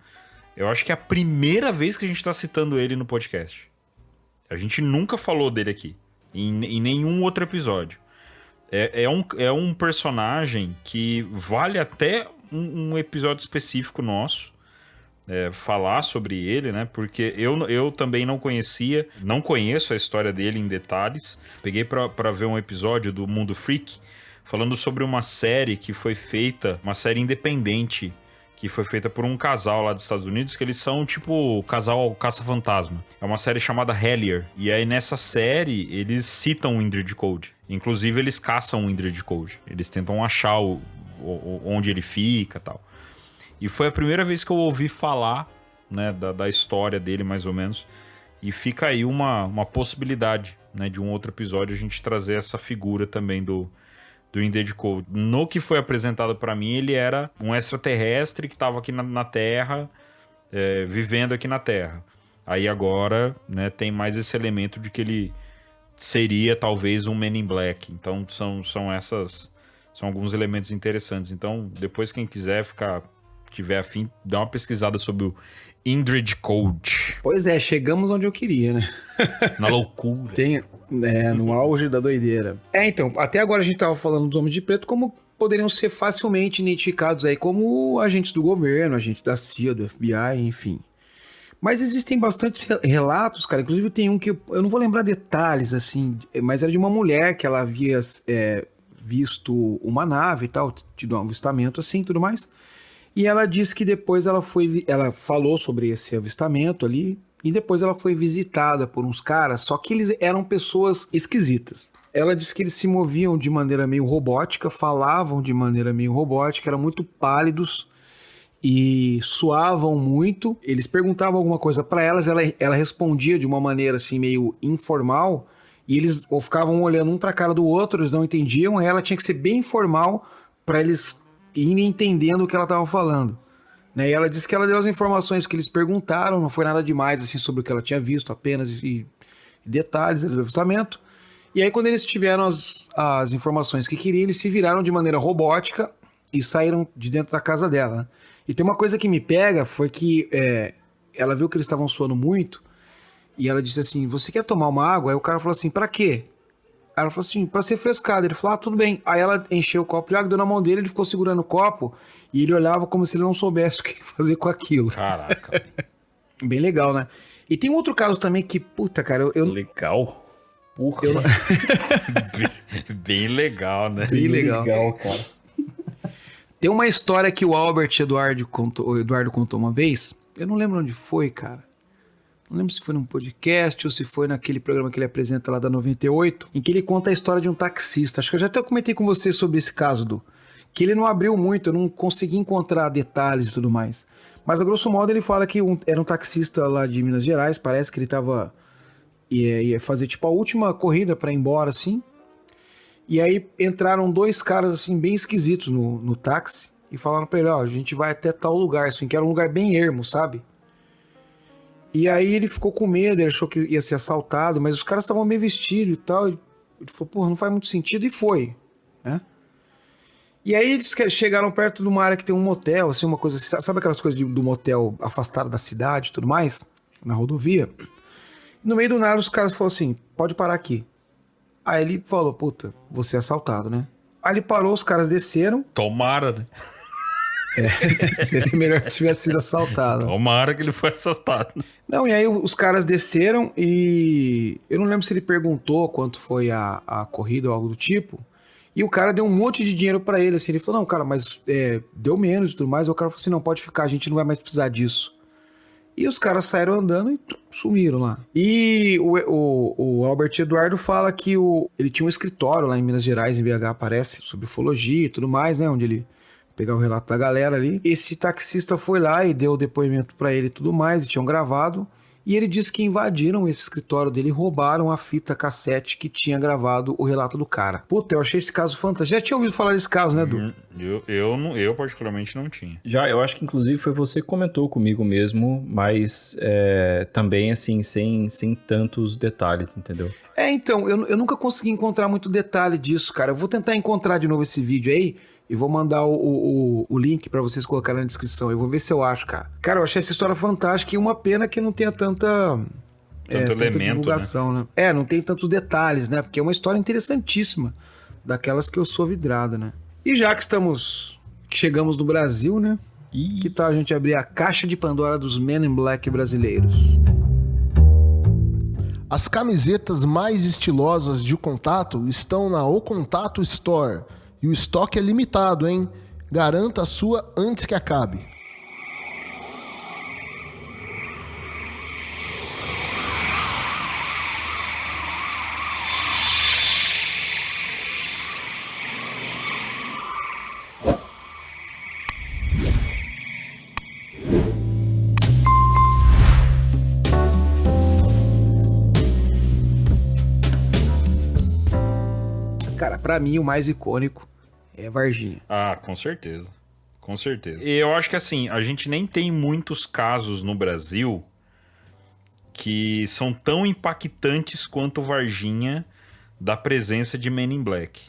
C: Eu acho que é a primeira vez que a gente está citando ele no podcast. A gente nunca falou dele aqui, em nenhum outro episódio. É um personagem que vale até um episódio específico nosso falar sobre ele, né? Porque eu também não conheço a história dele em detalhes. Peguei para ver um episódio do Mundo Freak falando sobre uma série que foi feita, uma série independente, que foi feita por um casal lá dos Estados Unidos, que eles são tipo o casal caça-fantasma. É uma série chamada Hellier. E aí nessa série eles citam o Indrid Cold. Inclusive eles caçam o Indrid Cold. Eles tentam achar onde ele fica e tal. E foi a primeira vez que eu ouvi falar, né, da história dele, mais ou menos. E fica aí uma possibilidade, né, de um outro episódio a gente trazer essa figura também do Indrid Cold. No que foi apresentado pra mim, ele era um extraterrestre que estava aqui na Terra, vivendo aqui na Terra. Aí agora, né, tem mais esse elemento de que ele seria talvez um Men in Black. Então são São alguns elementos interessantes. Então, depois quem quiser tiver afim, dá uma pesquisada sobre o Indrid Code.
A: Pois é, chegamos onde eu queria, né?
C: Na loucura.
A: No auge da doideira. Então, até agora a gente tava falando dos homens de preto como poderiam ser facilmente identificados aí como agentes do governo, agentes da CIA, do FBI, enfim. Mas existem bastantes relatos, cara. Inclusive tem um que eu não vou lembrar detalhes, assim, mas era de uma mulher que ela havia visto uma nave e tal, tido um avistamento assim e tudo mais. E ela disse que depois ela falou sobre esse avistamento ali, e depois ela foi visitada por uns caras, só que eles eram pessoas esquisitas. Ela disse que eles se moviam de maneira meio robótica, falavam de maneira meio robótica, eram muito pálidos e suavam muito. Eles perguntavam alguma coisa para elas, ela respondia de uma maneira assim meio informal, e eles ficavam olhando um para a cara do outro, eles não entendiam, e ela tinha que ser bem informal para eles irem entendendo o que ela estava falando. Né? E ela disse que ela deu as informações que eles perguntaram, não foi nada demais assim sobre o que ela tinha visto, apenas detalhes do avistamento. E aí quando eles tiveram as informações que queriam, eles se viraram de maneira robótica e saíram de dentro da casa dela. Né? E tem uma coisa que me pega, foi que ela viu que eles estavam suando muito, e ela disse assim, você quer tomar uma água? Aí o cara falou assim, pra quê? Aí ela falou assim, pra ser frescada. Ele falou, tudo bem. Aí ela encheu o copo de água, deu na mão dele, ele ficou segurando o copo, e ele olhava como se ele não soubesse o que fazer com aquilo.
C: Caraca.
A: Bem legal, né? E tem um outro caso também que, puta, cara,
B: Legal? Porra.
C: Bem legal, né?
A: Bem legal,
B: cara.
A: Tem uma história que o Eduardo contou uma vez, eu não lembro onde foi, cara. Não lembro se foi num podcast ou se foi naquele programa que ele apresenta lá da 98, em que ele conta a história de um taxista. Acho que eu já até comentei com você sobre esse caso, que ele não abriu muito, eu não consegui encontrar detalhes e tudo mais. Mas, a grosso modo, ele fala que era um taxista lá de Minas Gerais, parece que ele ia fazer tipo a última corrida pra ir embora, assim. E aí entraram dois caras, assim, bem esquisitos no táxi e falaram pra ele, a gente vai até tal lugar, assim, que era um lugar bem ermo, sabe? E aí ele ficou com medo, ele achou que ia ser assaltado, mas os caras estavam meio vestidos e tal. Ele falou, porra, não faz muito sentido, e foi, né? E aí eles chegaram perto de uma área que tem um motel, assim, uma coisa assim, sabe aquelas coisas do motel afastado da cidade e tudo mais? Na rodovia. No meio do nada os caras falaram assim, pode parar aqui. Aí ele falou, puta, vou ser assaltado, né? Aí ele parou, os caras desceram.
C: Tomara, né?
A: Seria melhor que tivesse sido assaltado.
C: Tomara que ele foi assaltado.
A: Não, e aí os caras desceram e eu não lembro se ele perguntou quanto foi a corrida ou algo do tipo. E o cara deu um monte de dinheiro pra ele, assim. Ele falou, não, cara, mas deu menos e tudo mais. E o cara falou assim, não, pode ficar, a gente não vai mais precisar disso. E os caras saíram andando e sumiram lá. E o Albert Eduardo fala que ele tinha um escritório lá em Minas Gerais, em BH, parece, sobre ufologia e tudo mais, né? Onde ele pegava o relato da galera ali. Esse taxista foi lá e deu o depoimento pra ele e tudo mais, e tinham gravado. E ele disse que invadiram esse escritório dele e roubaram a fita cassete que tinha gravado o relato do cara. Puta, eu achei esse caso fantástico. Já tinha ouvido falar desse caso, né, Du?
C: Eu particularmente não tinha.
B: Já, eu acho que inclusive foi você que comentou comigo mesmo, mas também assim, sem tantos detalhes, entendeu?
A: Então, eu nunca consegui encontrar muito detalhe disso, cara. Eu vou tentar encontrar de novo esse vídeo aí e vou mandar o link pra vocês colocarem na descrição. Eu vou ver se eu acho, cara. Cara, eu achei essa história fantástica e uma pena que não tenha tanta
C: elemento,
A: divulgação, né? Não tem tantos detalhes, né? Porque é uma história interessantíssima, daquelas que eu sou vidrado, né? E já que chegamos no Brasil, né? Que tal a gente abrir a caixa de Pandora dos Men in Black brasileiros?
J: As camisetas mais estilosas de Contato estão na O Contato Store. E o estoque é limitado, hein? Garanta a sua antes que acabe.
A: Cara, pra mim o mais icônico é Varginha.
C: Ah, com certeza. Com certeza. E eu acho que assim, a gente nem tem muitos casos no Brasil que são tão impactantes quanto Varginha da presença de Men in Black.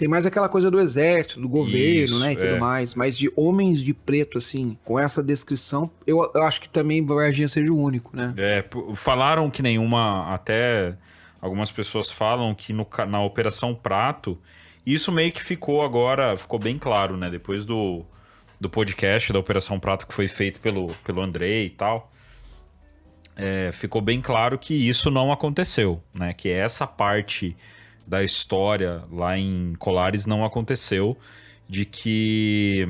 A: Tem mais aquela coisa do exército, do governo,
C: Isso,
A: né, e tudo mais. Mas de homens de preto, assim, com essa descrição, eu acho que também Varginha seja o único, né?
C: Falaram que nenhuma, até algumas pessoas falam que na Operação Prato, isso meio que ficou bem claro, né? Depois do podcast da Operação Prato que foi feito pelo Andrei e tal, ficou bem claro que isso não aconteceu, né? Que essa parte da história lá em Colares não aconteceu, de que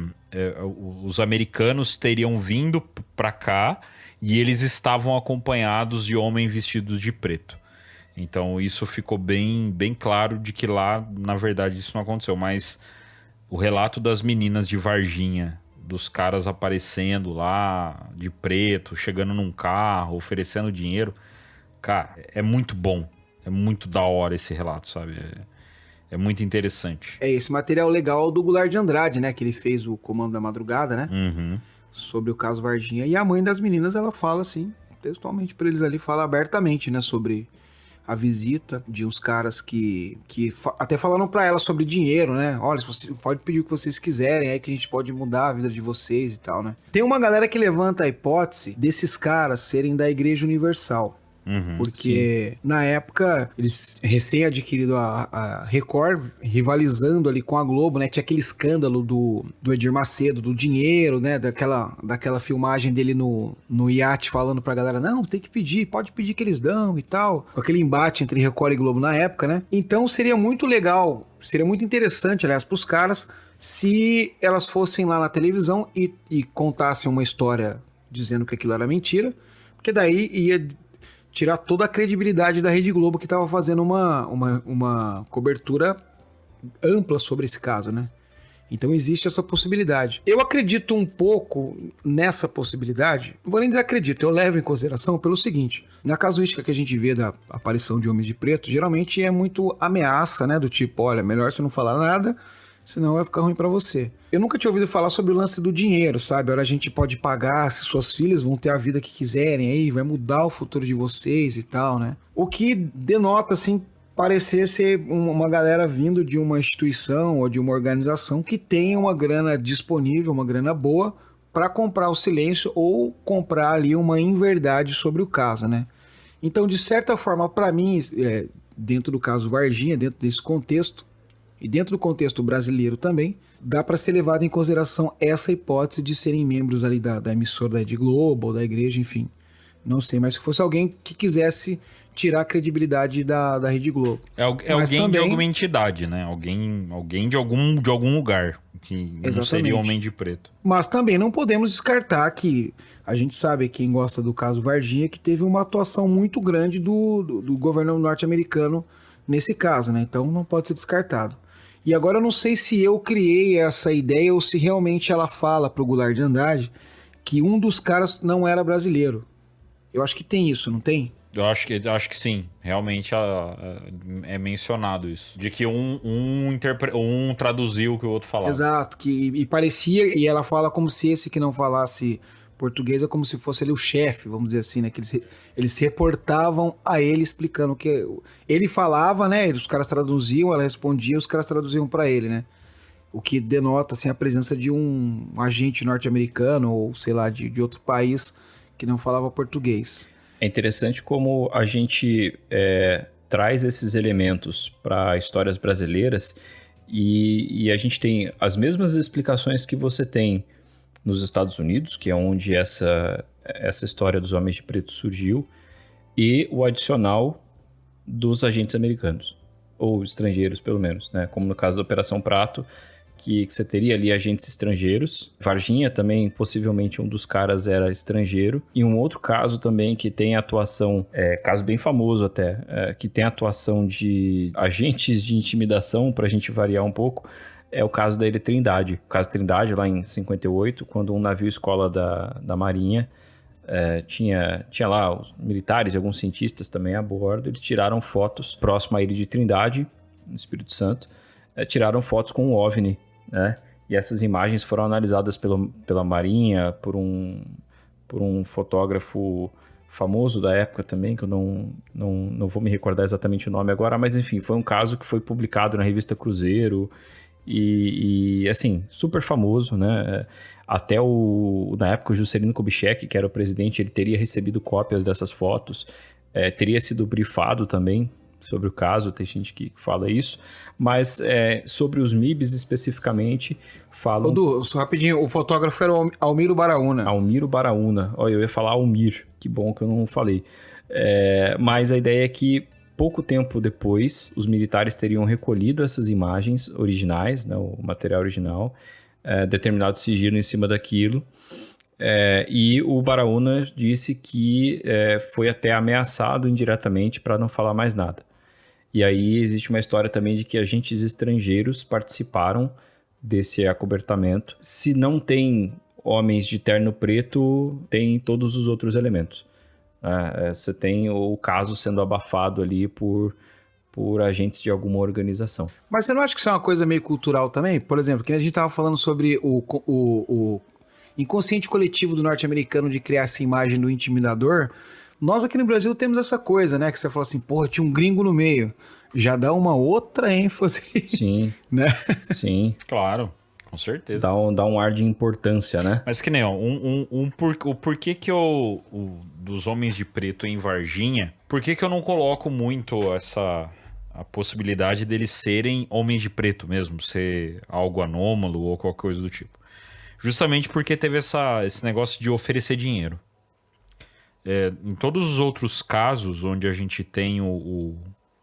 C: os americanos teriam vindo para cá e eles estavam acompanhados de homens vestidos de preto. Então isso ficou bem, bem claro de que lá, na verdade, isso não aconteceu. Mas o relato das meninas de Varginha, dos caras aparecendo lá de preto, chegando num carro, oferecendo dinheiro, cara, é muito bom. É muito da hora esse relato, sabe? É muito interessante.
A: Esse material legal do Goulart de Andrade, né? Que ele fez o Comando da Madrugada, né?
C: Uhum.
A: Sobre o caso Varginha. E a mãe das meninas, ela fala assim, textualmente pra eles ali, fala abertamente, né? Sobre a visita de uns caras que até falaram pra ela sobre dinheiro, né? Olha, você pode pedir o que vocês quiserem, aí que a gente pode mudar a vida de vocês e tal, né? Tem uma galera que levanta a hipótese desses caras serem da Igreja Universal. Porque na época eles recém-adquirido a Record, rivalizando ali com a Globo, né? Tinha aquele escândalo do Edir Macedo, do dinheiro, né? Daquela filmagem dele no iate falando pra galera, não, tem que pedir, pode pedir que eles dão e tal. Com aquele embate entre Record e Globo na época, né? Então seria muito legal, seria muito interessante, aliás, pros caras, se elas fossem lá na televisão e contassem uma história dizendo que aquilo era mentira, porque daí ia tirar toda a credibilidade da Rede Globo, que estava fazendo uma cobertura ampla sobre esse caso, né? Então existe essa possibilidade. Eu acredito um pouco nessa possibilidade, não vou nem dizer acredito, eu levo em consideração pelo seguinte, na casuística que a gente vê da aparição de homens de preto, geralmente é muito ameaça, né? Do tipo, olha, melhor você não falar nada, senão vai ficar ruim pra você. Eu nunca tinha ouvido falar sobre o lance do dinheiro, sabe? Agora a gente pode pagar, se suas filhas vão ter a vida que quiserem aí, vai mudar o futuro de vocês e tal, né? O que denota, assim, parecer ser uma galera vindo de uma instituição ou de uma organização que tem uma grana disponível, uma grana boa, para comprar o silêncio ou comprar ali uma inverdade sobre o caso, né? Então, de certa forma, para mim, dentro do caso Varginha, dentro desse contexto, e dentro do contexto brasileiro também, dá para ser levado em consideração essa hipótese de serem membros ali da emissora da Rede Globo ou da igreja, enfim. Não sei, mas se fosse alguém que quisesse tirar a credibilidade da Rede Globo.
C: É alguém também de alguma entidade, né? Alguém de algum lugar, que não seria homem de preto.
A: Mas também não podemos descartar que a gente sabe, quem gosta do caso Varginha, que teve uma atuação muito grande do governo norte-americano nesse caso, né? Então não pode ser descartado. E agora eu não sei se eu criei essa ideia ou se realmente ela fala pro Goulart de Andrade que um dos caras não era brasileiro. Eu acho que tem isso, não tem?
C: Eu acho que sim. Realmente é mencionado isso. De que um traduziu o que o outro falava.
A: Exato. E parecia, e ela fala como se esse que não falasse português é como se fosse ele o chefe, vamos dizer assim, né? Que eles se reportavam a ele explicando o que... Ele falava, né? Os caras traduziam, ela respondia, os caras traduziam pra ele, né? O que denota, assim, a presença de um agente norte-americano ou, sei lá, de outro país que não falava português.
B: É interessante como a gente traz esses elementos para histórias brasileiras e a gente tem as mesmas explicações que você tem nos Estados Unidos, que é onde essa história dos homens de preto surgiu, e o adicional dos agentes americanos, ou estrangeiros pelo menos, né? Como no caso da Operação Prato, que você teria ali agentes estrangeiros. Varginha também, possivelmente um dos caras era estrangeiro. E um outro caso também que tem atuação, caso bem famoso até, que tem atuação de agentes de intimidação, pra gente variar um pouco, é o caso da Ilha Trindade. O caso Trindade, lá em 58, quando um navio escola da Marinha tinha lá os militares e alguns cientistas também a bordo, eles tiraram fotos próximo à Ilha de Trindade, no Espírito Santo, tiraram fotos com um OVNI, né? E essas imagens foram analisadas pela Marinha, por um fotógrafo famoso da época também, que eu não vou me recordar exatamente o nome agora, mas enfim, foi um caso que foi publicado na revista Cruzeiro e assim, super famoso, né? Até na época o Juscelino Kubitschek, que era o presidente, ele teria recebido cópias dessas fotos, teria sido brifado também sobre o caso, tem gente que fala isso, mas sobre os MIBs especificamente, falam...
A: Du, só rapidinho, o fotógrafo era o Almiro Baraúna.
B: Almiro Baraúna, olha, eu ia falar Almir, que bom que eu não falei. Mas a ideia é que pouco tempo depois, os militares teriam recolhido essas imagens originais, né, o material original, determinado sigilo em cima daquilo, e o Baraúna disse que foi até ameaçado indiretamente para não falar mais nada. E aí existe uma história também de que agentes estrangeiros participaram desse acobertamento. Se não tem homens de terno preto, tem todos os outros elementos. Você tem o caso sendo abafado ali por agentes de alguma organização.
A: Mas você não acha que isso é uma coisa meio cultural também? Por exemplo, que a gente estava falando sobre o inconsciente coletivo do norte-americano de criar essa imagem do intimidador. Nós aqui no Brasil temos essa coisa, né? Que você fala assim, porra, tinha um gringo no meio. Já dá uma outra ênfase.
B: Sim.
A: Né?
B: Sim.
C: Claro, com certeza.
B: Dá um ar de importância, né?
C: Mas que nem, ó, o porquê que dos homens de preto em Varginha, por que eu não coloco muito a possibilidade deles serem homens de preto mesmo, ser algo anômalo ou qualquer coisa do tipo? Justamente porque teve esse negócio de oferecer dinheiro. Em todos os outros casos onde a gente tem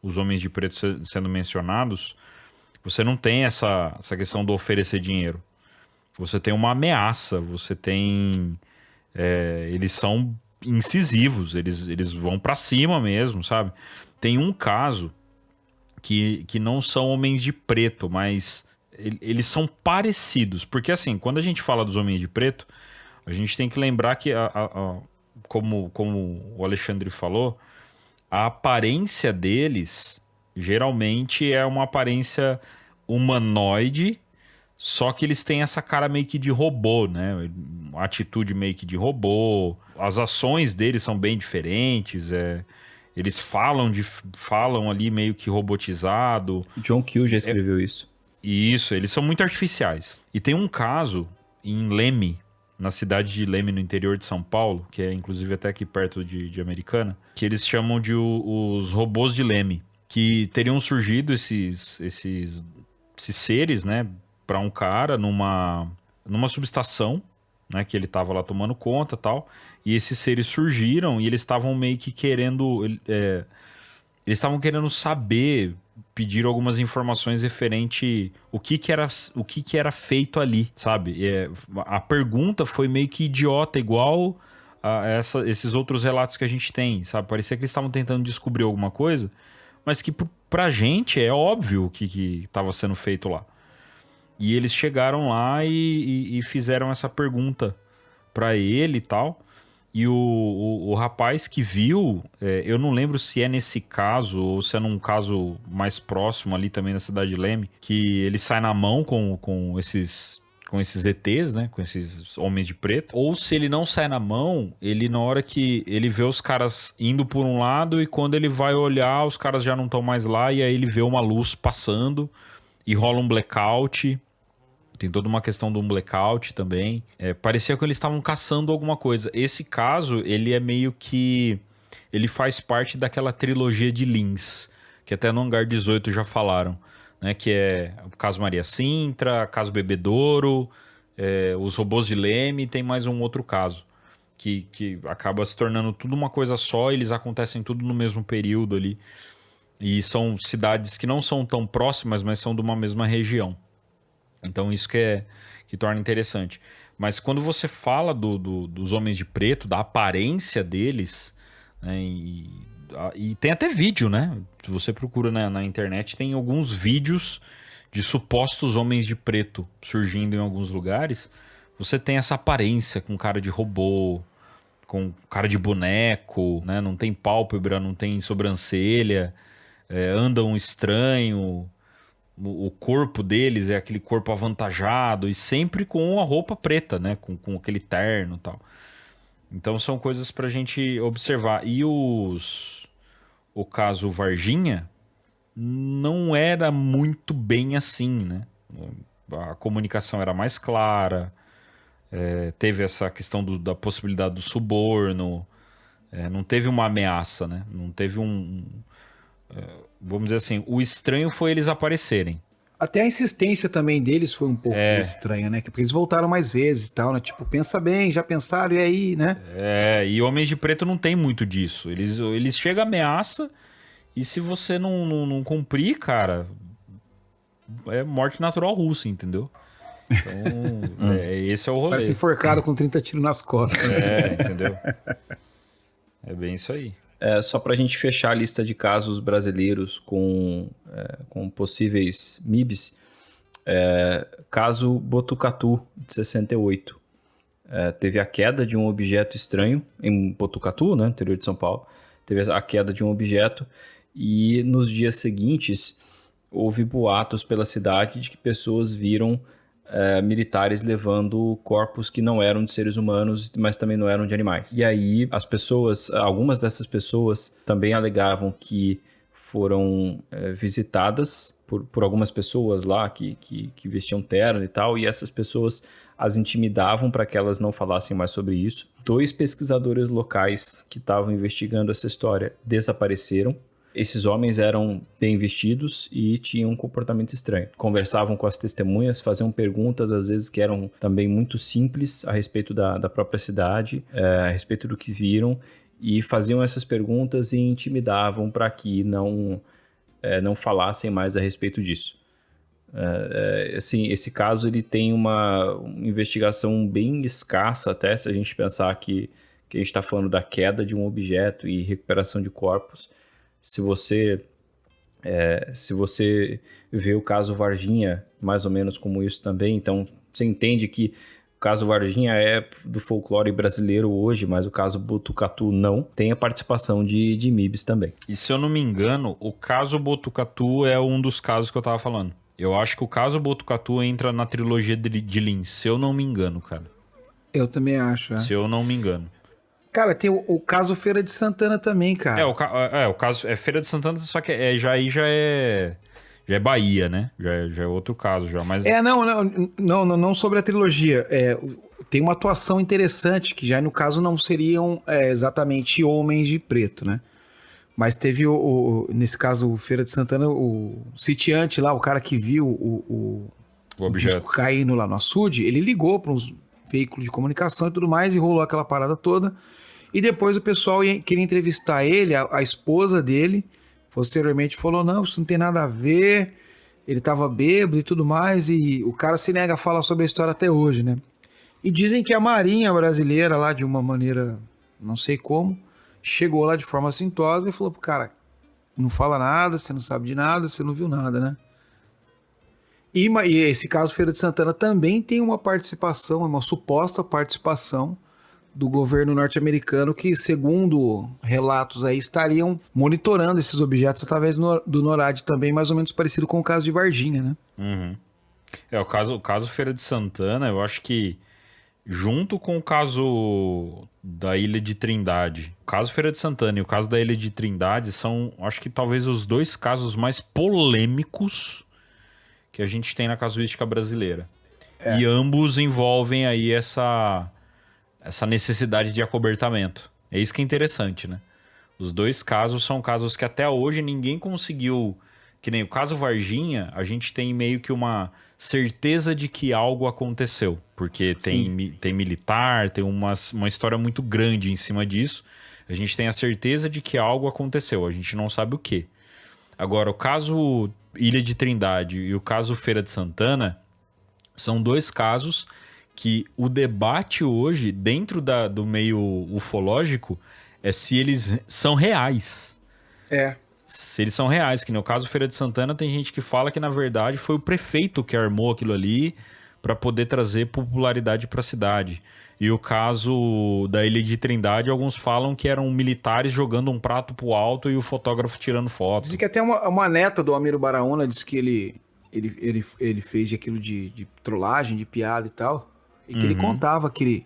C: os homens de preto sendo mencionados, você não tem essa questão do oferecer dinheiro. Você tem uma ameaça, você tem... eles são incisivos, eles vão pra cima mesmo, sabe? Tem um caso que não são homens de preto, mas eles são parecidos. Porque assim, quando a gente fala dos homens de preto, a gente tem que lembrar que como o Alexandre falou, a aparência deles geralmente é uma aparência humanoide, só que eles têm essa cara meio que de robô, né? Uma atitude meio que de robô. As ações deles são bem diferentes, eles falam ali meio que robotizado.
B: John Keel já escreveu isso.
C: Isso, eles são muito artificiais. E tem um caso em Leme, na cidade de Leme, no interior de São Paulo, que é inclusive até aqui perto de Americana, que eles chamam de os robôs de Leme, que teriam surgido esses seres, né, para um cara numa subestação, né, que ele tava lá tomando conta e tal, e esses seres surgiram e eles estavam meio que querendo... eles estavam querendo saber, pedir algumas informações referente o que era feito ali, sabe? A pergunta foi meio que idiota, igual a esses outros relatos que a gente tem, sabe? Parecia que eles estavam tentando descobrir alguma coisa, mas que pra gente é óbvio o que estava sendo feito lá. E eles chegaram lá e fizeram essa pergunta pra ele e tal. E o rapaz que viu, eu não lembro se é nesse caso ou se é num caso mais próximo ali também na cidade de Leme, que ele sai na mão com esses ETs, né? Com esses homens de preto. Ou se ele não sai na mão, ele na hora que ele vê os caras indo por um lado e quando ele vai olhar, os caras já não estão mais lá e aí ele vê uma luz passando e rola um blackout. Tem toda uma questão de um blackout também. Parecia que eles estavam caçando alguma coisa. Esse caso, ele é meio que... Ele faz parte daquela trilogia de Lins, que até no Hangar 18 já falaram, né? Que é o caso Maria Sintra, caso Bebedouro, os robôs de Leme, tem mais um outro caso. Que acaba se tornando tudo uma coisa só, eles acontecem tudo no mesmo período ali. E são cidades que não são tão próximas, mas são de uma mesma região. Então isso que torna interessante. Mas quando você fala dos homens de preto, da aparência deles, né, e tem até vídeo, né? Se você procura na internet, tem alguns vídeos de supostos homens de preto surgindo em alguns lugares. Você tem essa aparência com cara de robô, com cara de boneco, né? Não tem pálpebra, não tem sobrancelha, andam estranho. O corpo deles é aquele corpo avantajado e sempre com a roupa preta, né? Com aquele terno e tal. Então são coisas pra gente observar. E o caso Varginha não era muito bem assim, né? A comunicação era mais clara, teve essa questão da possibilidade do suborno, não teve uma ameaça, né? Não teve vamos dizer assim, o estranho foi eles aparecerem.
A: Até a insistência também deles foi um pouco estranha, né? Porque eles voltaram mais vezes e tal, né? Tipo, pensa bem, já pensaram, e aí, né?
C: E Homens de Preto não tem muito disso. Eles chegam a ameaça e se você não cumprir, cara, é morte natural russa, entendeu? Então, esse é o rolê.
A: Parece enforcado com 30 tiros nas costas.
C: Entendeu? É bem isso aí.
B: Só para a gente fechar a lista de casos brasileiros com possíveis MIBs, caso Botucatu, de 68. Teve a queda de um objeto estranho em Botucatu, né, interior de São Paulo. Teve a queda de um objeto e nos dias seguintes houve boatos pela cidade de que pessoas viram militares levando corpos que não eram de seres humanos, mas também não eram de animais. E aí algumas dessas pessoas também alegavam que foram visitadas por algumas pessoas lá que vestiam terno e tal, e essas pessoas as intimidavam para que elas não falassem mais sobre isso. 2 pesquisadores locais que estavam investigando essa história desapareceram. Esses homens eram bem vestidos e tinham um comportamento estranho. Conversavam com as testemunhas, faziam perguntas, às vezes que eram também muito simples a respeito da própria cidade, a respeito do que viram, e faziam essas perguntas e intimidavam para que não falassem mais a respeito disso. Assim, esse caso ele tem uma investigação bem escassa, até se a gente pensar que a gente está falando da queda de um objeto e recuperação de corpos. Se você vê o caso Varginha mais ou menos como isso também, então você entende que o caso Varginha é do folclore brasileiro hoje, mas o caso Botucatu não. Tem a participação de MIBs também.
C: E se eu não me engano, o caso Botucatu é um dos casos que eu tava falando. Eu acho que o caso Botucatu entra na trilogia de Lins, se eu não me engano, cara.
A: Eu também acho,
C: Se eu não me engano.
A: Cara, tem o caso Feira de Santana também, cara.
C: O caso é Feira de Santana, só que já é Bahia, né? Já é outro caso já, mas...
A: Não sobre a trilogia. Tem uma atuação interessante, que já no caso não seriam exatamente homens de preto, né? Mas teve nesse caso, Feira de Santana, o sitiante lá, o cara que viu o
C: objeto
A: disco caindo lá no açude, ele ligou para uns veículos de comunicação e tudo mais, e rolou aquela parada toda. E depois o pessoal queria entrevistar ele, a esposa dele, posteriormente falou, não, isso não tem nada a ver, ele tava bêbado e tudo mais, e o cara se nega a falar sobre a história até hoje, né? E dizem que a Marinha brasileira lá, de uma maneira, não sei como, chegou lá de forma assintosa e falou pro cara, não fala nada, você não sabe de nada, você não viu nada, né? E esse caso Feira de Santana também tem uma participação, uma suposta participação do governo norte-americano que, segundo relatos aí, estariam monitorando esses objetos através do NORAD também, mais ou menos parecido com o caso de Varginha, né?
C: Uhum. O caso Feira de Santana, eu acho que junto com o caso da Ilha de Trindade, o caso Feira de Santana e o caso da Ilha de Trindade são, acho que talvez os 2 casos mais polêmicos que a gente tem na casuística brasileira. E ambos envolvem aí essa necessidade de acobertamento. É isso que é interessante, né? Os 2 casos são casos que até hoje ninguém conseguiu... Que nem o caso Varginha, a gente tem meio que uma certeza de que algo aconteceu. Porque tem militar, tem uma história muito grande em cima disso. A gente tem a certeza de que algo aconteceu. A gente não sabe o quê. Agora, o caso Ilha de Trindade e o caso Feira de Santana são 2 casos que o debate hoje, dentro do meio ufológico, é se eles são reais. Se eles são reais, que no caso Feira de Santana tem gente que fala que na verdade foi o prefeito que armou aquilo ali para poder trazer popularidade para a cidade. E o caso da Ilha de Trindade, alguns falam que eram militares jogando um prato pro alto e o fotógrafo tirando foto.
A: Dizem que até uma neta do Amiro Baraúna disse que ele fez aquilo de trollagem, de piada e tal. E que ele contava que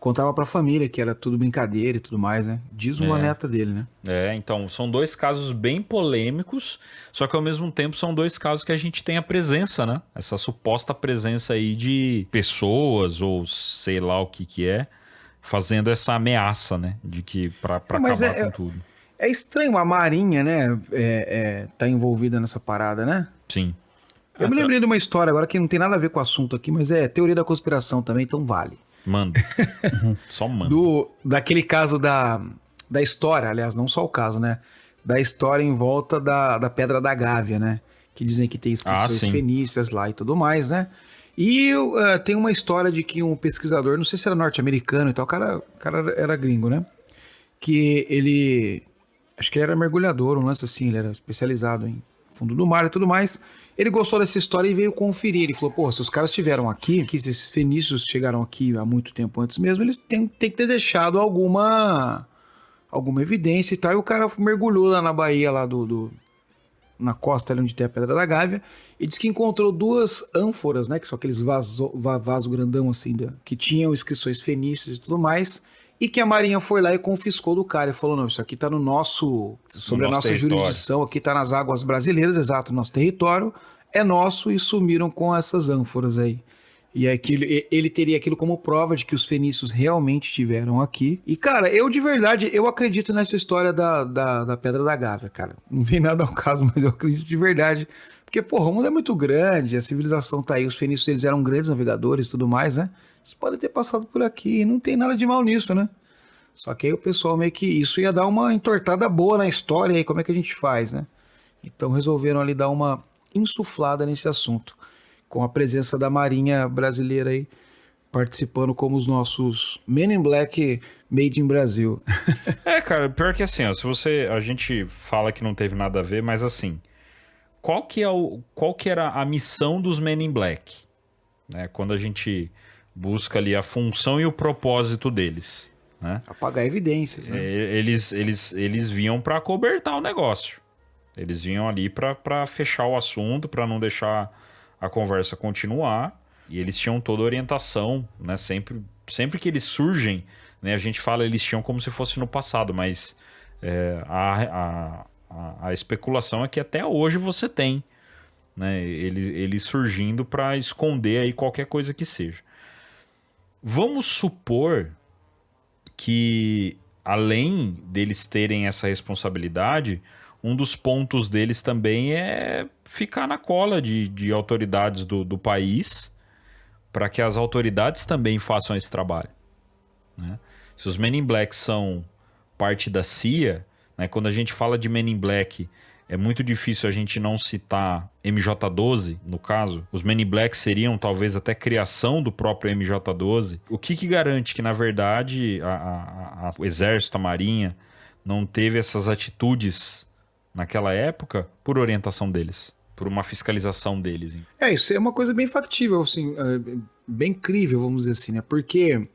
A: contava pra família que era tudo brincadeira e tudo mais, né? Diz uma neta dele, né?
C: Então, são 2 casos bem polêmicos, só que ao mesmo tempo são 2 casos que a gente tem a presença, né? Essa suposta presença aí de pessoas, ou sei lá o que é, fazendo essa ameaça, né? De que pra acabar com tudo.
A: É estranho a Marinha, né? Tá envolvida nessa parada, né?
C: Sim.
A: Eu me lembrei de uma história agora que não tem nada a ver com o assunto aqui, mas é teoria da conspiração também, então vale.
C: Manda. Só manda.
A: Daquele caso da história, aliás, não só o caso, né? Da história em volta da Pedra da Gávea, né? Que dizem que tem inscrições fenícias lá e tudo mais, né? E tem uma história de que um pesquisador, não sei se era norte-americano e tal, o cara era gringo, né? Que ele... Acho que ele era mergulhador, um lance assim, ele era especializado em fundo do mar e tudo mais. Ele gostou dessa história e veio conferir. Ele falou, pô, se os caras estiveram aqui, se esses fenícios chegaram aqui há muito tempo antes mesmo, eles têm que ter deixado alguma evidência e tal. E o cara mergulhou lá na Bahia, lá na costa ali onde tem a Pedra da Gávea, e disse que encontrou 2 ânforas, né, que são aqueles vaso grandão assim, que tinham inscrições fenícias e tudo mais, e que a Marinha foi lá e confiscou do cara e falou, não, isso aqui tá sobre a nossa jurisdição, aqui tá nas águas brasileiras, exato, nosso território é nosso, e sumiram com essas ânforas aí. E ele teria aquilo como prova de que os fenícios realmente estiveram aqui. E, cara, de verdade, eu acredito nessa história da Pedra da Gávea, cara. Não vem nada ao caso, mas eu acredito de verdade. Porque, porra, o mundo é muito grande, a civilização tá aí, os fenícios, eles eram grandes navegadores e tudo mais, né? Eles podem ter passado por aqui, não tem nada de mal nisso, né? Só que aí o pessoal meio que... Isso ia dar uma entortada boa na história, e aí como é que a gente faz, né? Então resolveram ali dar uma insuflada nesse assunto, com a presença da Marinha brasileira aí, participando como os nossos Men in Black made in Brasil.
C: Cara, pior que assim, ó, a gente fala que não teve nada a ver, mas assim, qual que era a missão dos Men in Black? Né? Quando a gente busca ali a função e o propósito deles, né?
A: Apagar evidências, né?
C: Eles vinham para acobertar o negócio. Eles vinham ali para fechar o assunto, para não deixar a conversa continuar, e eles tinham toda a orientação, né? Sempre que eles surgem, né? A gente fala eles tinham como se fosse no passado, mas a especulação é que até hoje você tem, né? Eles surgindo para esconder aí qualquer coisa que seja. Vamos supor que, além deles terem essa responsabilidade, um dos pontos deles também é ficar na cola de autoridades do país, para que as autoridades também façam esse trabalho, né? Se os Men in Black são parte da CIA, né, quando a gente fala de Men in Black, é muito difícil a gente não citar MJ-12, no caso. Os Men in Black seriam talvez até criação do próprio MJ-12. O que garante que, na verdade, o Exército, a Marinha, não teve essas atitudes naquela época por orientação deles, por uma fiscalização deles? Hein?
A: Isso é uma coisa bem factível, assim, bem crível, vamos dizer assim, né? Porque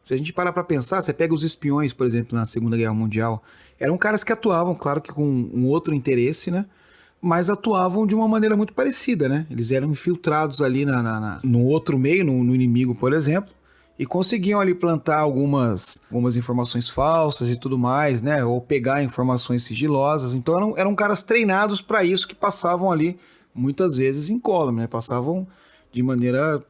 A: se a gente parar pra pensar, você pega os espiões, por exemplo, na Segunda Guerra Mundial, eram caras que atuavam, claro que com um outro interesse, né? Mas atuavam de uma maneira muito parecida, né? Eles eram infiltrados ali no outro meio, no inimigo, por exemplo, e conseguiam ali plantar algumas informações falsas e tudo mais, né? Ou pegar informações sigilosas. Então eram caras treinados para isso, que passavam ali muitas vezes incólume, né? Passavam de maneira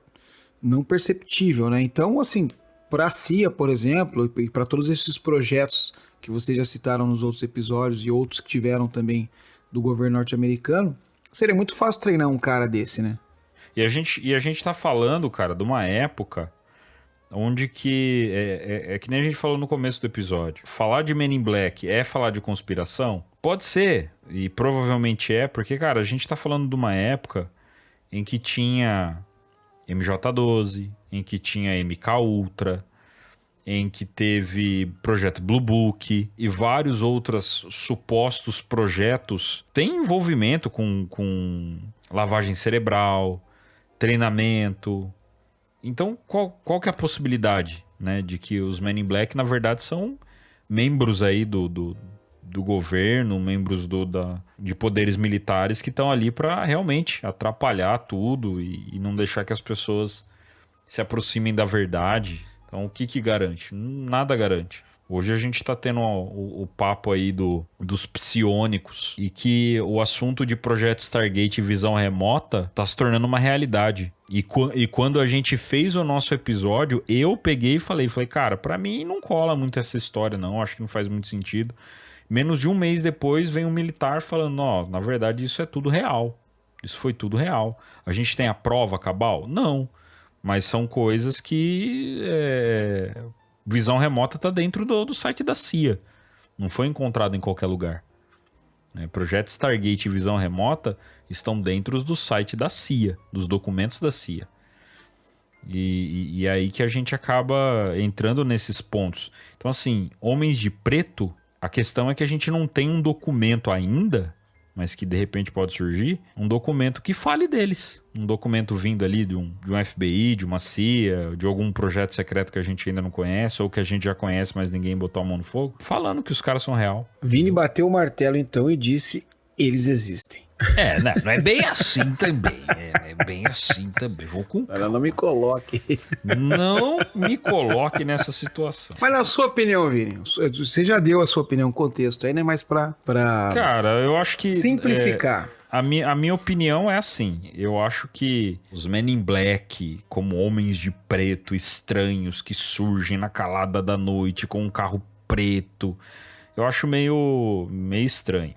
A: não perceptível, né? Então, assim, para a CIA, por exemplo, e para todos esses projetos que vocês já citaram nos outros episódios e outros que tiveram também do governo norte-americano, seria muito fácil treinar um cara desse, né?
C: E a gente tá falando, cara, de uma época onde que... É que nem a gente falou no começo do episódio. Falar de Men in Black é falar de conspiração? Pode ser, e provavelmente é, porque, cara, a gente tá falando de uma época em que tinha MJ-12, em que tinha MK Ultra, em que teve Projeto Blue Book e vários outros supostos projetos têm envolvimento com lavagem cerebral, treinamento. Então, qual que é a possibilidade, né, de que os Men in Black, na verdade, são membros aí do governo, membros de poderes militares que estão ali para realmente atrapalhar tudo e não deixar que as pessoas se aproximem da verdade? Então o que garante? Nada garante. Hoje a gente está tendo o papo aí dos psionicos e que o assunto de projeto Stargate e visão remota está se tornando uma realidade. E quando a gente fez o nosso episódio, eu peguei e falei, cara, para mim não cola muito essa história não, acho que não faz muito sentido. Menos de um mês depois vem um militar falando, ó, na verdade isso é tudo real. Isso foi tudo real. A gente tem a prova cabal? Não. Mas são coisas que... visão remota está dentro do site da CIA. Não foi encontrado em qualquer lugar. Projeto Stargate e visão remota estão dentro do site da CIA, dos documentos da CIA. E aí que a gente acaba entrando nesses pontos. Então, assim, Homens de Preto, a questão é que a gente não tem um documento ainda, mas que de repente pode surgir, um documento que fale deles. Um documento vindo ali de um FBI, de uma CIA, de algum projeto secreto que a gente ainda não conhece, ou que a gente já conhece, mas ninguém botou a mão no fogo, falando que os caras são real.
A: Vini bateu o martelo então e disse, eles existem.
C: Não é bem assim também. É bem assim também. Vou com calma.
A: Não me coloque.
C: Não me coloque nessa situação.
A: Mas na sua opinião, Vini, você já deu a sua opinião, contexto aí, né? Mas pra
C: Cara, eu acho que...
A: simplificar.
C: A minha opinião é assim, eu acho que os Men in Black, como homens de preto estranhos que surgem na calada da noite com um carro preto, eu acho meio estranho.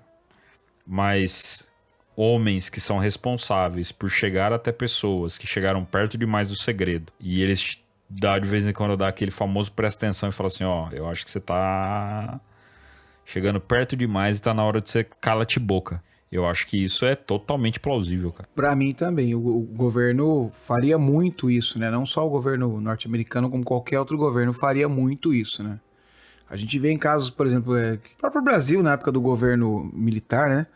C: Mas homens que são responsáveis por chegar até pessoas que chegaram perto demais do segredo e eles de vez em quando dá aquele famoso presta atenção e fala assim, ó, eu acho que você tá chegando perto demais e tá na hora de você cala-te boca. Eu acho que isso é totalmente plausível, cara.
A: Pra mim também, o governo faria muito isso, né? Não só o governo norte-americano, como qualquer outro governo faria muito isso, né? A gente vê em casos, por exemplo, o próprio Brasil, na época do governo militar, né?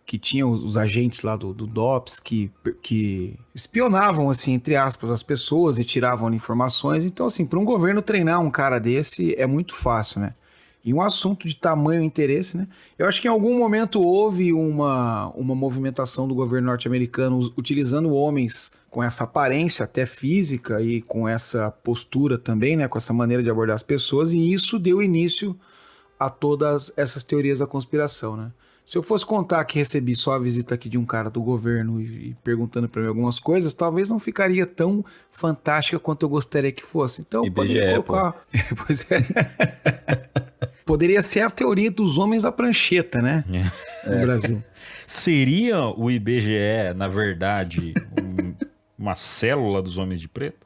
A: Que tinha os agentes lá do DOPS que espionavam, assim, entre aspas, as pessoas e tiravam informações. Então, assim, para um governo treinar um cara desse é muito fácil, né? E um assunto de tamanho interesse, né? Eu acho que em algum momento houve uma movimentação do governo norte-americano utilizando homens com essa aparência até física e com essa postura também, né? Com essa maneira de abordar as pessoas. E isso deu início a todas essas teorias da conspiração, né? Se eu fosse contar que recebi só a visita aqui de um cara do governo e perguntando para mim algumas coisas, talvez não ficaria tão fantástica quanto eu gostaria que fosse. Então, poderia colocar... Pois é. Poderia ser a teoria dos homens da prancheta, né? No Brasil.
C: Seria o IBGE, na verdade, uma célula dos homens de preto?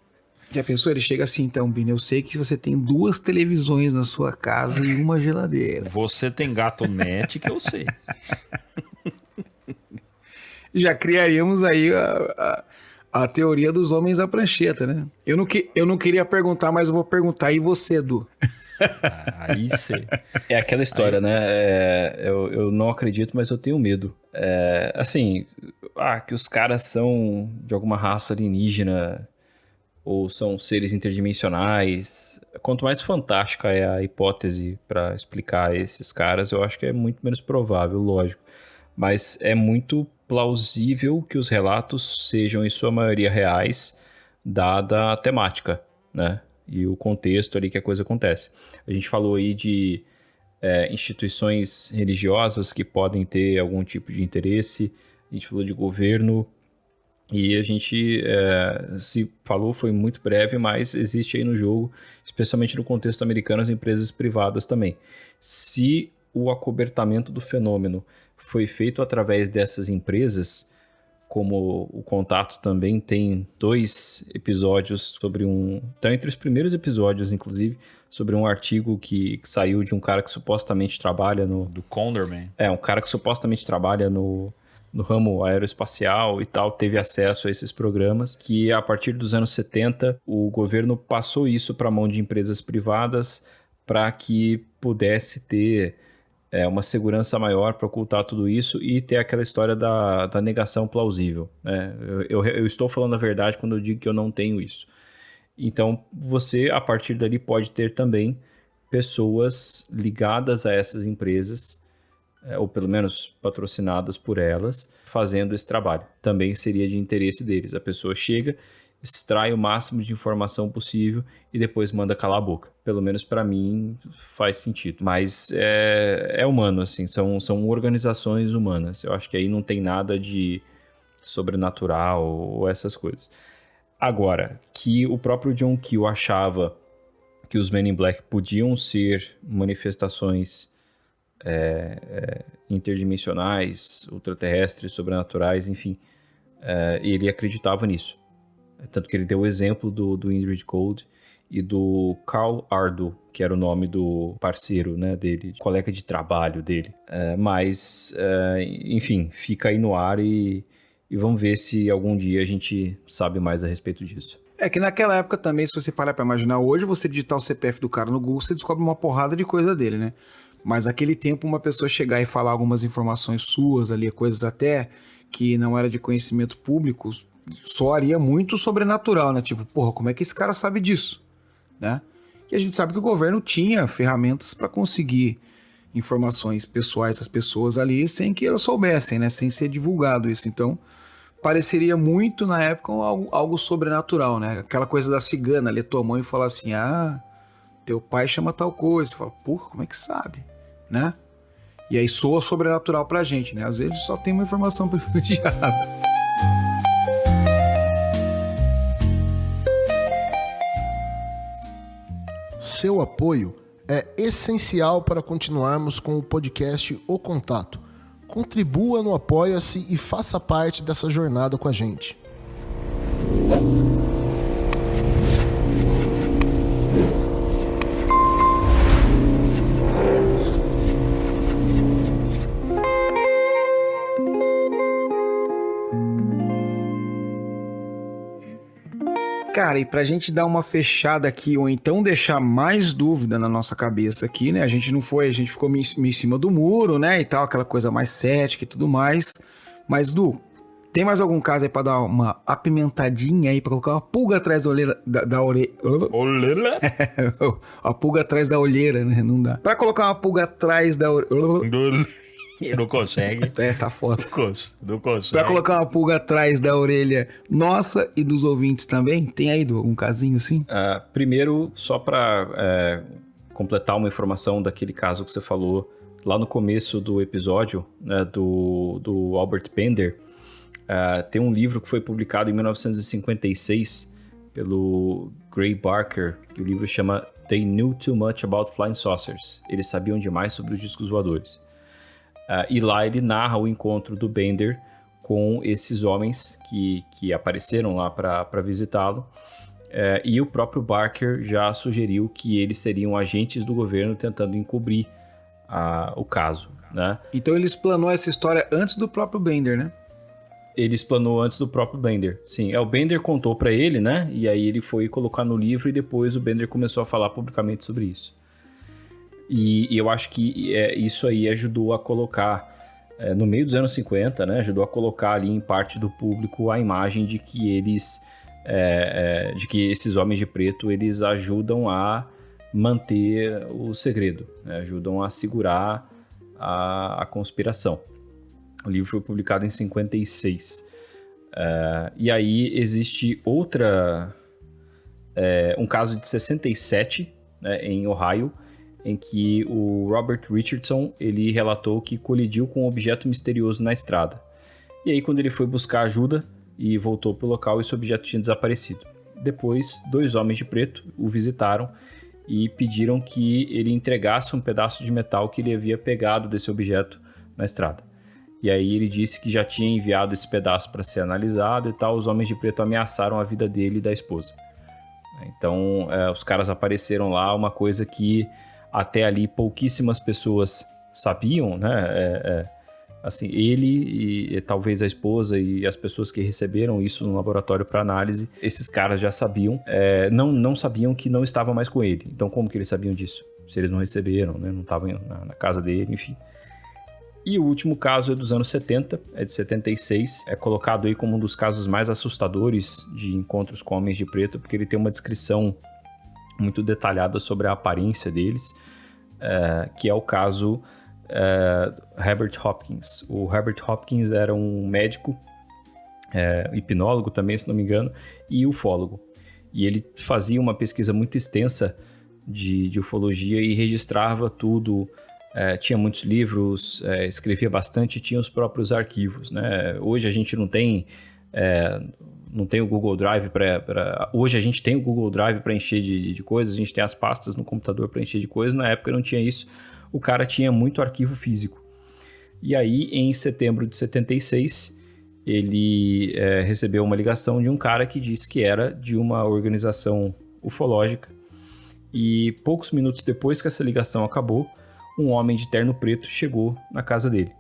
A: Já pensou? Ele chega assim, então, Bini, eu sei que você tem 2 televisões na sua casa e uma geladeira.
C: Você tem gato net que eu sei.
A: Já criaríamos aí a teoria dos homens da prancheta, né? Eu não queria perguntar, mas eu vou perguntar. E você, Edu?
C: Aí sim.
B: É aquela história, né? Eu não acredito, mas eu tenho medo. Assim, que os caras são de alguma raça alienígena ou são seres interdimensionais. Quanto mais fantástica é a hipótese para explicar esses caras, eu acho que é muito menos provável, lógico. Mas é muito plausível que os relatos sejam, em sua maioria, reais, dada a temática, né? E o contexto ali que a coisa acontece. A gente falou aí de instituições religiosas que podem ter algum tipo de interesse, a gente falou de governo, e a gente se falou, foi muito breve, mas existe aí no jogo, especialmente no contexto americano, as empresas privadas também. Se o acobertamento do fenômeno foi feito através dessas empresas, como o Contato também tem 2 episódios sobre Tá entre os primeiros episódios, inclusive, sobre um artigo que saiu de um cara que supostamente trabalha
C: do Condorman.
B: Um cara que supostamente trabalha no ramo aeroespacial e tal, teve acesso a esses programas, que a partir dos anos 70 o governo passou isso para a mão de empresas privadas para que pudesse ter uma segurança maior para ocultar tudo isso e ter aquela história da negação plausível, né? Eu estou falando a verdade quando eu digo que eu não tenho isso. Então você, a partir dali, pode ter também pessoas ligadas a essas empresas, ou pelo menos patrocinadas por elas, fazendo esse trabalho. Também seria de interesse deles. A pessoa chega extrai o máximo de informação possível e depois manda calar a boca. Pelo menos para mim faz sentido. Mas é humano, assim, são organizações humanas. Eu acho que aí não tem nada de sobrenatural ou essas coisas. Agora, que o próprio John Keel achava que os Men in Black podiam ser manifestações interdimensionais, ultraterrestres, sobrenaturais, enfim, ele acreditava nisso. Tanto que ele deu o exemplo do Indrid Cold e do Carl Ardo, que era o nome do parceiro, né, dele, colega de trabalho dele. Enfim, fica aí no ar e vamos ver se algum dia a gente sabe mais a respeito disso.
A: É que naquela época também, se você parar pra imaginar, hoje você digitar o CPF do cara no Google, você descobre uma porrada de coisa dele, né? Mas naquele tempo, uma pessoa chegar e falar algumas informações suas ali, coisas até que não era de conhecimento público, soaria muito sobrenatural, né? Tipo, porra, como é que esse cara sabe disso? Né? E a gente sabe que o governo tinha ferramentas para conseguir informações pessoais das pessoas ali sem que elas soubessem, né? Sem ser divulgado isso. Então, pareceria muito na época algo sobrenatural, né? Aquela coisa da cigana, ler tua mão e falar assim, teu pai chama tal coisa. Você fala, porra, como é que sabe? Né? E aí soa sobrenatural pra gente, né? Às vezes só tem uma informação privilegiada.
J: Seu apoio é essencial para continuarmos com o podcast O Contato. Contribua no Apoia-se e faça parte dessa jornada com a gente.
A: Cara, e pra gente dar uma fechada aqui, ou então deixar mais dúvida na nossa cabeça aqui, né? A gente ficou meio em cima do muro, né? E tal, aquela coisa mais cética e tudo mais. Mas, Du, tem mais algum caso aí pra dar uma apimentadinha aí, pra colocar uma pulga atrás da orelha...
C: Olheira?
A: A pulga atrás da olheira, né? Não dá. Pra colocar uma pulga atrás da orelha...
C: Não consegue.
A: Tá foda.
C: Não consegue.
A: Pra colocar uma pulga atrás da orelha nossa e dos ouvintes também, tem aí algum casinho assim?
B: Primeiro, só pra completar uma informação daquele caso que você falou lá no começo do episódio, né, do Albert Bender, tem um livro que foi publicado em 1956 pelo Gray Barker, que o livro chama They Knew Too Much About Flying Saucers. Eles sabiam demais sobre os discos voadores. E lá ele narra o encontro do Bender com esses homens que apareceram lá para visitá-lo. E o próprio Barker já sugeriu que eles seriam agentes do governo tentando encobrir o caso, né?
A: Então ele explanou essa história antes do próprio Bender, né?
B: Ele explanou antes do próprio Bender, sim. O Bender contou para ele, né? E aí ele foi colocar no livro e depois o Bender começou a falar publicamente sobre isso. E eu acho que isso aí ajudou a colocar, no meio dos anos 50, né, ajudou a colocar ali em parte do público a imagem de que de que esses homens de preto, eles ajudam a manter o segredo, né, ajudam a segurar a conspiração. O livro foi publicado em 56. E aí existe um caso de 67, né, em Ohio, em que o Robert Richardson, ele relatou que colidiu com um objeto misterioso na estrada. E aí, quando ele foi buscar ajuda e voltou para o local, esse objeto tinha desaparecido. Depois, 2 homens de preto o visitaram e pediram que ele entregasse um pedaço de metal que ele havia pegado desse objeto na estrada. E aí ele disse que já tinha enviado esse pedaço para ser analisado e tal. Os homens de preto ameaçaram a vida dele e da esposa. Então, os caras apareceram lá, uma coisa que até ali pouquíssimas pessoas sabiam, né? Assim, ele e talvez a esposa e as pessoas que receberam isso no laboratório para análise, esses caras já sabiam, não sabiam que não estava mais com ele. Então, como que eles sabiam disso? Se eles não receberam, né? Não estavam na casa dele, enfim. E o último caso é dos anos 70, é de 76, é colocado aí como um dos casos mais assustadores de encontros com homens de preto, porque ele tem uma descrição muito detalhada sobre a aparência deles, que é o caso Herbert Hopkins. O Herbert Hopkins era um médico hipnólogo também, se não me engano, e ufólogo. E ele fazia uma pesquisa muito extensa de ufologia e registrava tudo. Tinha muitos livros, escrevia bastante, tinha os próprios arquivos, né? Hoje a gente não tem o Google Drive hoje a gente tem o Google Drive para encher de coisas, a gente tem as pastas no computador para encher de coisas. Na época não tinha isso, o cara tinha muito arquivo físico. E aí, em setembro de 76, ele recebeu uma ligação de um cara que disse que era de uma organização ufológica. E poucos minutos depois que essa ligação acabou, um homem de terno preto chegou na casa dele.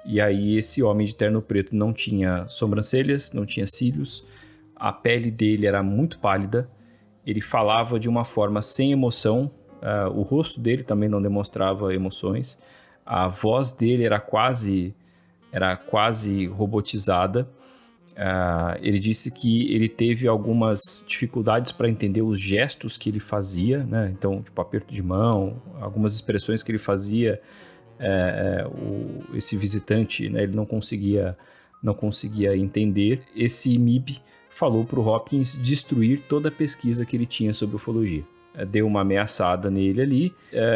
B: E aí esse homem de terno preto não tinha sobrancelhas, não tinha cílios, a pele dele era muito pálida, ele falava de uma forma sem emoção, o rosto dele também não demonstrava emoções, a voz dele era quase robotizada. Ele disse que ele teve algumas dificuldades para entender os gestos que ele fazia, né? Então, tipo, aperto de mão, algumas expressões que ele fazia, esse visitante, né? Ele não conseguia entender. Esse MIB falou para o Hopkins destruir toda a pesquisa que ele tinha sobre ufologia. Deu uma ameaçada nele ali,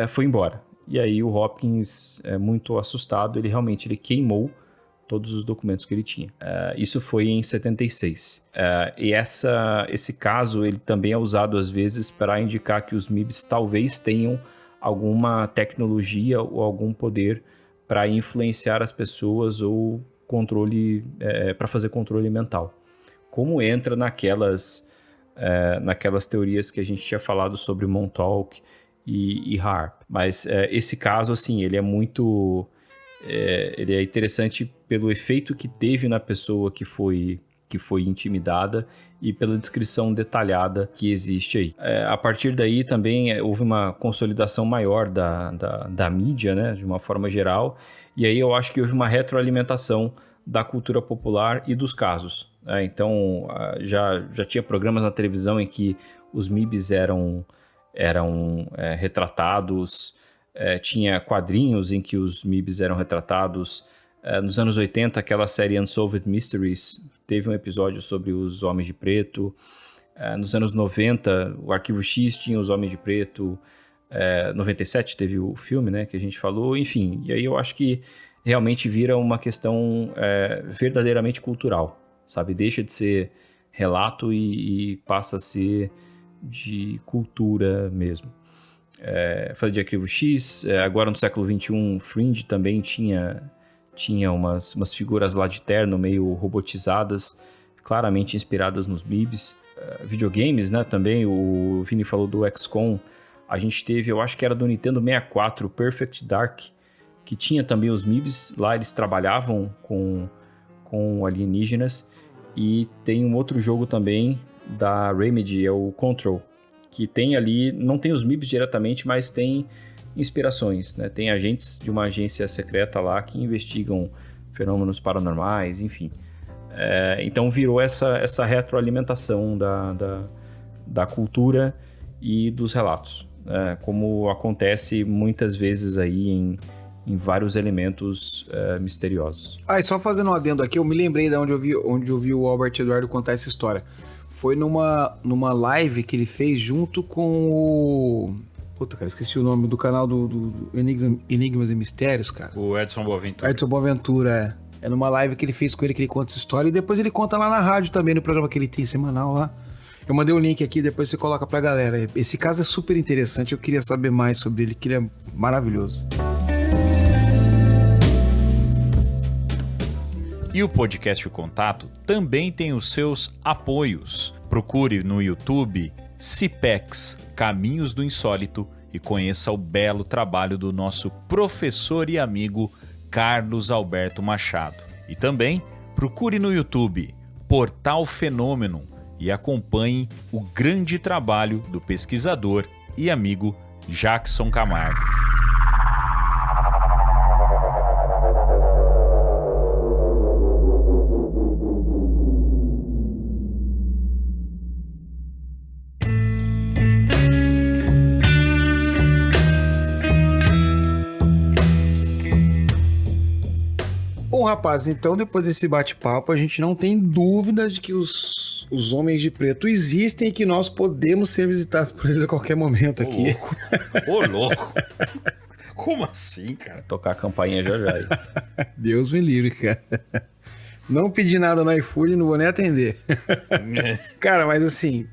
B: foi embora. E aí o Hopkins, muito assustado, ele queimou todos os documentos que ele tinha. Isso foi em 76. E esse caso ele também é usado às vezes para indicar que os MIBs talvez tenham alguma tecnologia ou algum poder para influenciar as pessoas ou controle, para fazer controle mental. Como entra naquelas teorias que a gente tinha falado sobre Montauk e Harp. Mas esse caso, assim, ele é muito... ele é interessante pelo efeito que teve na pessoa que foi intimidada e pela descrição detalhada que existe aí. A partir daí também houve uma consolidação maior da mídia, né, de uma forma geral, e aí eu acho que houve uma retroalimentação da cultura popular e dos casos. Então já tinha programas na televisão em que os MIBs eram retratados, tinha quadrinhos em que os MIBs eram retratados. Nos anos 80, aquela série Unsolved Mysteries teve um episódio sobre os Homens de Preto. Nos anos 90, o Arquivo X tinha os Homens de Preto. 97 teve o filme, né, que a gente falou. Enfim, e aí eu acho que realmente vira uma questão verdadeiramente cultural, sabe? Deixa de ser relato e passa a ser de cultura mesmo. Falei de Arquivo X, agora no século XXI, Fringe também tinha umas figuras lá de terno meio robotizadas, claramente inspiradas nos MIBs. Videogames, né, também, o Vini falou do XCOM, a gente teve, eu acho que era do Nintendo 64, Perfect Dark, que tinha também os MIBs, lá eles trabalhavam com alienígenas, e tem um outro jogo também da Remedy, é o Control, que tem ali, não tem os MIBs diretamente, mas tem inspirações, né? Tem agentes de uma agência secreta lá que investigam fenômenos paranormais, enfim. Então virou essa retroalimentação da cultura e dos relatos, como acontece muitas vezes aí em vários elementos misteriosos.
A: E só fazendo um adendo aqui, eu me lembrei de onde eu vi o Albert Eduardo contar essa história. Foi numa live que ele fez junto com o... Puta, cara, esqueci o nome do canal do Enigmas e Mistérios, cara.
C: O Edson Boaventura.
A: Edson Boaventura, É numa live que ele fez com ele, que ele conta essa história. E depois ele conta lá na rádio também, no programa que ele tem semanal lá. Eu mandei o link aqui, depois você coloca pra galera. Esse caso é super interessante, eu queria saber mais sobre ele, que ele é maravilhoso.
C: E o podcast O Contato também tem os seus apoios. Procure no YouTube CIPEX, Caminhos do Insólito, e conheça o belo trabalho do nosso professor e amigo Carlos Alberto Machado. E também procure no YouTube Portal Fenômeno e acompanhe o grande trabalho do pesquisador e amigo Jackson Camargo.
A: Bom, Bom, rapaz, então depois desse bate-papo, a gente não tem dúvida de que os homens de preto existem e que nós podemos ser visitados por eles a qualquer momento aqui.
C: Ô, louco. Como assim, cara?
B: Tocar a campainha já aí.
A: Deus me livre, cara. Não pedi nada no iFood, não vou nem atender. Cara, mas assim,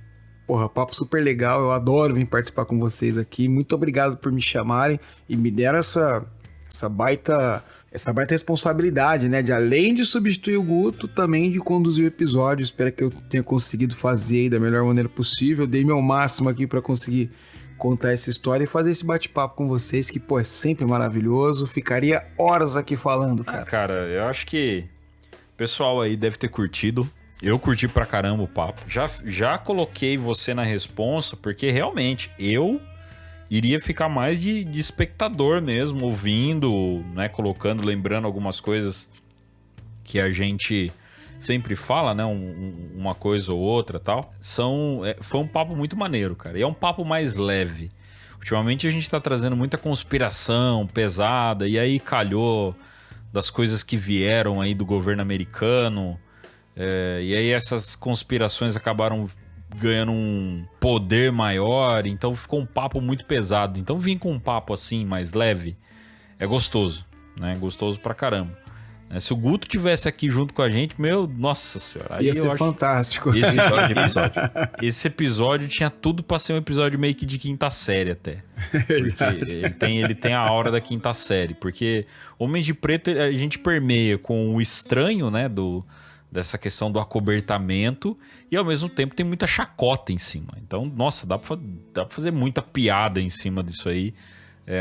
A: porra, papo super legal. Eu adoro vir participar com vocês aqui. Muito obrigado por me chamarem e me deram essa baita responsabilidade, né? De além de substituir o Guto, também de conduzir o episódio. Espero que eu tenha conseguido fazer aí da melhor maneira possível. Dei meu máximo aqui para conseguir contar essa história e fazer esse bate-papo com vocês, que, pô, é sempre maravilhoso. Ficaria horas aqui falando, cara.
C: Cara, eu acho que o pessoal aí deve ter curtido. Eu curti pra caramba o papo. Já coloquei você na responsa, porque realmente eu iria ficar mais de espectador mesmo, ouvindo, né, colocando, lembrando algumas coisas que a gente sempre fala, né, uma coisa ou outra e tal. Foi um papo muito maneiro, cara. E é um papo mais leve. Ultimamente a gente tá trazendo muita conspiração pesada, e aí calhou das coisas que vieram aí do governo americano. E aí essas conspirações acabaram ganhando um poder maior, então ficou um papo muito pesado. Então vim com um papo assim, mais leve, é gostoso, né? Gostoso pra caramba. Se o Guto tivesse aqui junto com a gente, nossa senhora, aí
A: ia ser fantástico.
C: Esse episódio tinha tudo pra ser um episódio meio que de quinta série até. Porque ele tem a aura da quinta série. Porque Homens de Preto a gente permeia com o estranho, né, dessa questão do acobertamento, e ao mesmo tempo tem muita chacota em cima. Então, nossa, dá pra fazer muita piada em cima disso aí.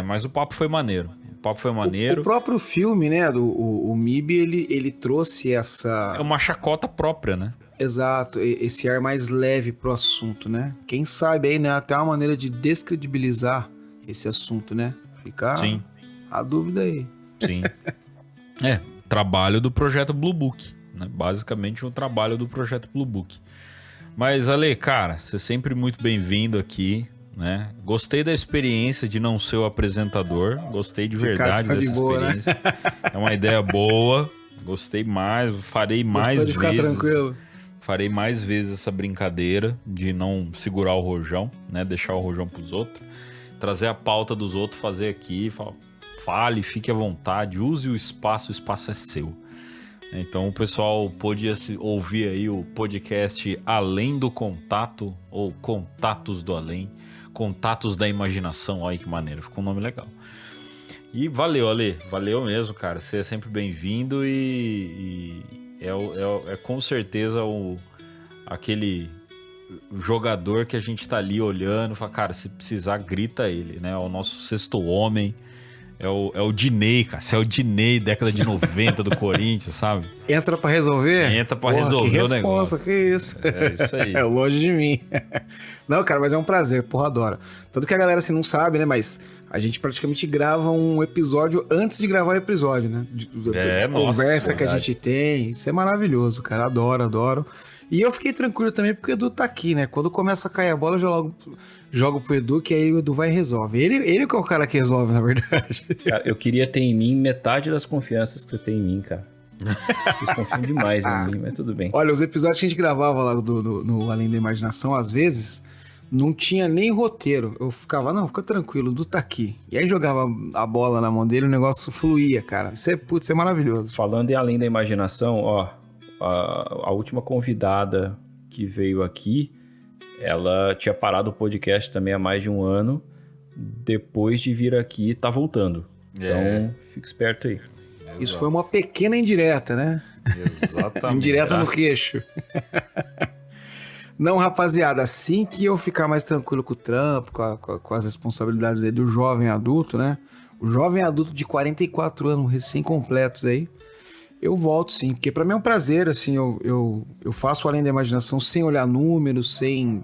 C: Mas o papo foi maneiro. O
A: próprio filme, né, o MIB, ele trouxe essa...
C: É uma chacota própria, né?
A: Exato, esse ar mais leve pro assunto, né? Quem sabe aí, né, até uma maneira de descredibilizar esse assunto, né? Fica
C: Sim.
A: A dúvida aí.
C: Sim. Trabalho do projeto Blue Book, né? Basicamente um trabalho do projeto Blue Book. Mas, Ale, cara, você é sempre muito bem-vindo aqui, né? Gostei da experiência de não ser o apresentador. Gostei de verdade dessa experiência. Né? É uma ideia boa. Gostei mais. Farei mais vezes.
A: Ficar tranquilo.
C: Farei mais vezes essa brincadeira de não segurar o rojão, né? Deixar o rojão pros outros. Trazer a pauta dos outros, fazer aqui. Fale, fique à vontade. Use o espaço é seu. Então o pessoal podia ouvir aí o podcast Além do Contato, ou Contatos do Além. Contatos da Imaginação, olha que maneiro, ficou um nome legal. E valeu, Ale, valeu mesmo, cara. Você é sempre bem-vindo e é com certeza aquele jogador que a gente tá ali olhando, fala, cara, se precisar, grita ele, né? É o nosso sexto homem. É o Diney, cara. Você é o Diney, década de 90 do Corinthians, sabe?
A: Entra pra resolver?
C: Entra pra resolver o negócio.
A: Que isso.
C: É isso aí.
A: É longe de mim. Não, cara, mas é um prazer, porra, adoro. Tanto que a galera assim não sabe, né? Mas a gente praticamente grava um episódio antes de gravar o episódio, né? Conversa que a gente tem. Isso é maravilhoso, cara. Adoro. E eu fiquei tranquilo também porque o Edu tá aqui, né? Quando começa a cair a bola, eu já logo jogo pro Edu, que aí o Edu vai e resolve. Ele que é o cara que resolve, na verdade.
B: Cara, eu queria ter em mim metade das confianças que você tem em mim, cara. Vocês confiam demais em mim, mas tudo bem.
A: Olha, os episódios que a gente gravava lá no Além da Imaginação, às vezes, não tinha nem roteiro. Eu ficava, não, fica tranquilo, o Edu tá aqui. E aí jogava a bola na mão dele, o negócio fluía, cara. Isso é maravilhoso.
B: Falando em Além da Imaginação, ó... A última convidada que veio aqui, ela tinha parado o podcast também há mais de um ano. Depois de vir aqui, tá voltando. Então, fica esperto aí.
A: Isso foi uma pequena indireta, né?
C: Exatamente.
A: Indireta no queixo. Não, rapaziada, assim que eu ficar mais tranquilo com o trampo, com as responsabilidades aí do jovem adulto, né? O jovem adulto de 44 anos, recém-completos aí, eu volto sim, porque pra mim é um prazer, assim, eu faço Além da Imaginação sem olhar números, sem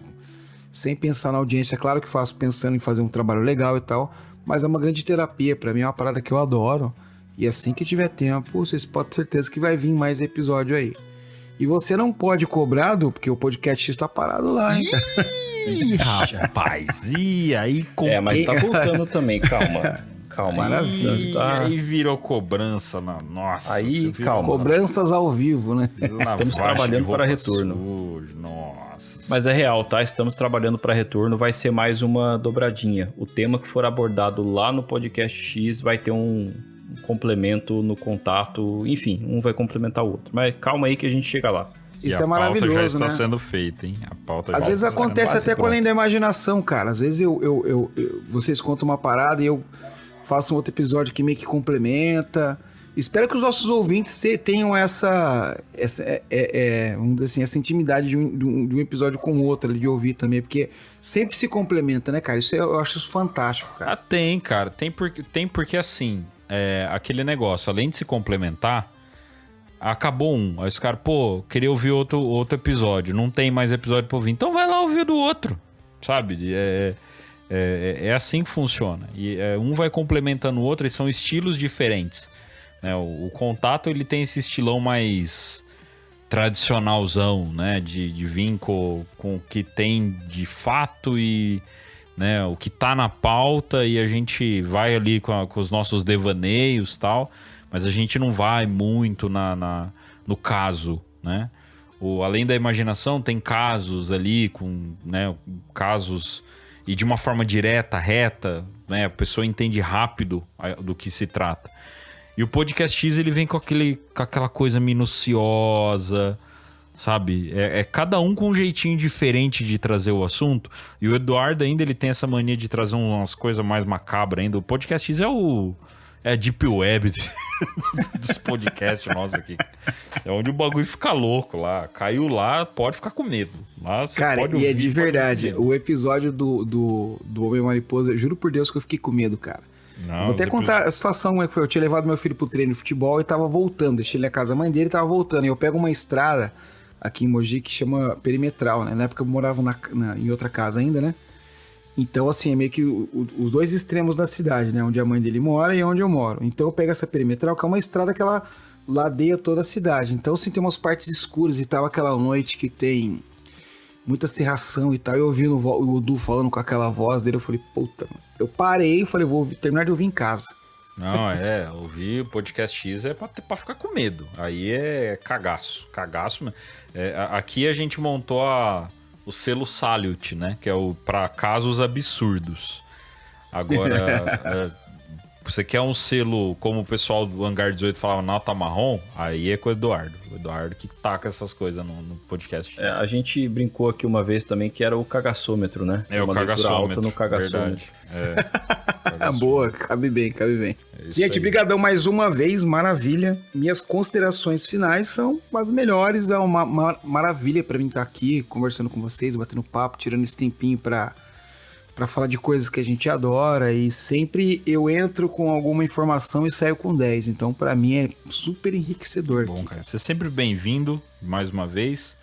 A: pensar na audiência. Claro que faço pensando em fazer um trabalho legal e tal, mas é uma grande terapia, pra mim é uma parada que eu adoro, e assim que tiver tempo, vocês podem ter certeza que vai vir mais episódio aí. E você não pode cobrar, porque o podcast está parado lá, hein?
C: Rapaz, e aí...
B: Mas tá voltando também, calma. Calma.
A: Maravilha.
C: Aí virou cobrança. Nossa.
B: Aí, calma.
A: Cobranças ao vivo, né?
B: Estamos trabalhando para retorno.
C: Nossa.
B: Mas é real, tá? Estamos trabalhando para retorno. Vai ser mais uma dobradinha. O tema que for abordado lá no podcast X vai ter um complemento no contato. Enfim, um vai complementar o outro. Mas calma aí que a gente chega lá.
A: Isso é maravilhoso,
C: já está
A: né?
C: sendo feita, hein? A pauta
A: Às vezes acontece até com
B: pronto.
A: além da imaginação, cara. Às vezes vocês contam uma parada e eu faço um outro episódio que meio que complementa. Espero que os nossos ouvintes tenham essa vamos dizer assim, essa intimidade de um episódio com o outro, de ouvir também, porque sempre se complementa, né, cara? Eu acho isso fantástico, cara.
C: Tem, cara. Tem porque assim, aquele negócio, além de se complementar, acabou um. Aí os caras, queria ouvir outro episódio. Não tem mais episódio pra ouvir. Então vai lá ouvir do outro, sabe? É assim que funciona. E um vai complementando o outro e são estilos diferentes. Né? O Contato, ele tem esse estilão mais tradicionalzão, né? De vir com o que tem de fato e... Né, o que tá na pauta, e a gente vai ali com os nossos devaneios e tal, mas a gente não vai muito no caso, né? Além da imaginação, tem casos ali, casos, e de uma forma direta, reta, né? A pessoa entende rápido do que se trata. E o Podcast X, ele vem com aquela coisa minuciosa, sabe? Cada um com um jeitinho diferente de trazer o assunto. E o Eduardo ainda, ele tem essa mania de trazer umas coisas mais macabras ainda. O Podcast X é a Deep Web dos podcasts nossos aqui. É onde o bagulho fica louco lá. Caiu lá, pode ficar com medo. Lá você
A: cara,
C: pode
A: e
C: ouvir,
A: é de verdade. O episódio do Homem Mariposa, eu juro por Deus que eu fiquei com medo, cara.
C: Não,
A: vou até contar a situação como é que foi. Eu tinha levado meu filho pro treino de futebol e tava voltando. Deixei ele na casa da mãe dele e tava voltando. E eu pego uma estrada aqui em Mogi que chama Perimetral, né? Na época eu morava em outra casa ainda, né? Então, assim, é meio que os dois extremos da cidade, né? Onde a mãe dele mora e onde eu moro. Então eu pego essa Perimetral, que é uma estrada que ela ladeia toda a cidade. Então, assim, tem umas partes escuras e tal. Aquela noite que tem muita serração e tal. Eu ouvi o Du falando com aquela voz dele, eu falei, puta, mano. Eu parei e falei, vou terminar de ouvir em casa.
C: Não, ouvir o Podcast X é pra ficar com medo. Aí é cagaço mesmo. Aqui a gente montou o selo Salute, né? Que é pra casos absurdos. Agora, você quer um selo, como o pessoal do Hangar 18 falava, nota marrom? Aí é com o Eduardo. O Eduardo que taca essas coisas no podcast.
B: A gente brincou aqui uma vez também que era o cagaçômetro, né?
C: O cagaçômetro.
B: Alta no cagaçômetro.
A: Boa, cabe bem. Gente, brigadão mais uma vez, maravilha. Minhas considerações finais são as melhores. É uma maravilha pra mim estar aqui conversando com vocês, batendo papo, tirando esse tempinho pra falar de coisas que a gente adora. E sempre eu entro com alguma informação e saio com 10. Então, pra mim, é super enriquecedor.
C: Bom, cara, você é sempre bem-vindo, mais uma vez.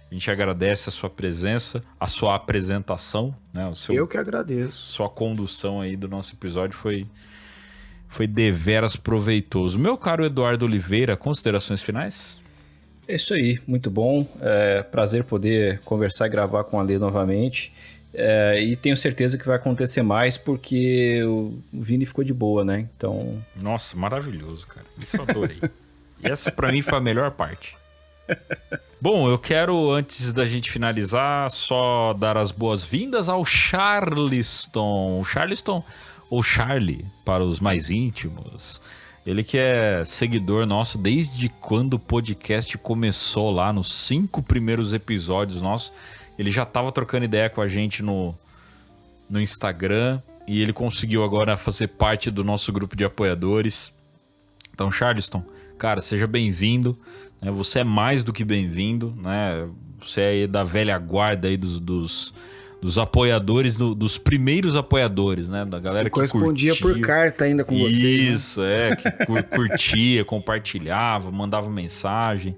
C: A gente agradece a sua presença, a sua apresentação, né?
A: Eu que agradeço.
C: Sua condução aí do nosso episódio foi deveras proveitoso. Meu caro Eduardo Oliveira, considerações finais?
B: É isso aí, muito bom. Prazer poder conversar e gravar com a Lê novamente. E tenho certeza que vai acontecer mais porque o Vini ficou de boa, né? Então...
C: Nossa, maravilhoso, cara. Isso eu adorei. E essa pra mim foi a melhor parte. Bom, eu quero, antes da gente finalizar, só dar as boas-vindas ao Charleston. Charleston, ou Charlie, para os mais íntimos. Ele que é seguidor nosso desde quando o podcast começou lá, nos 5 primeiros episódios nossos. Ele já estava trocando ideia com a gente no Instagram e ele conseguiu agora fazer parte do nosso grupo de apoiadores. Então, Charleston, cara, seja bem-vindo. Você é mais do que bem-vindo, né? Você é aí da velha guarda aí dos apoiadores, dos primeiros apoiadores, né? Da galera que
A: correspondia
C: curtia.
A: Por carta ainda com vocês.
C: Isso, né? Que curtia, compartilhava, mandava mensagem.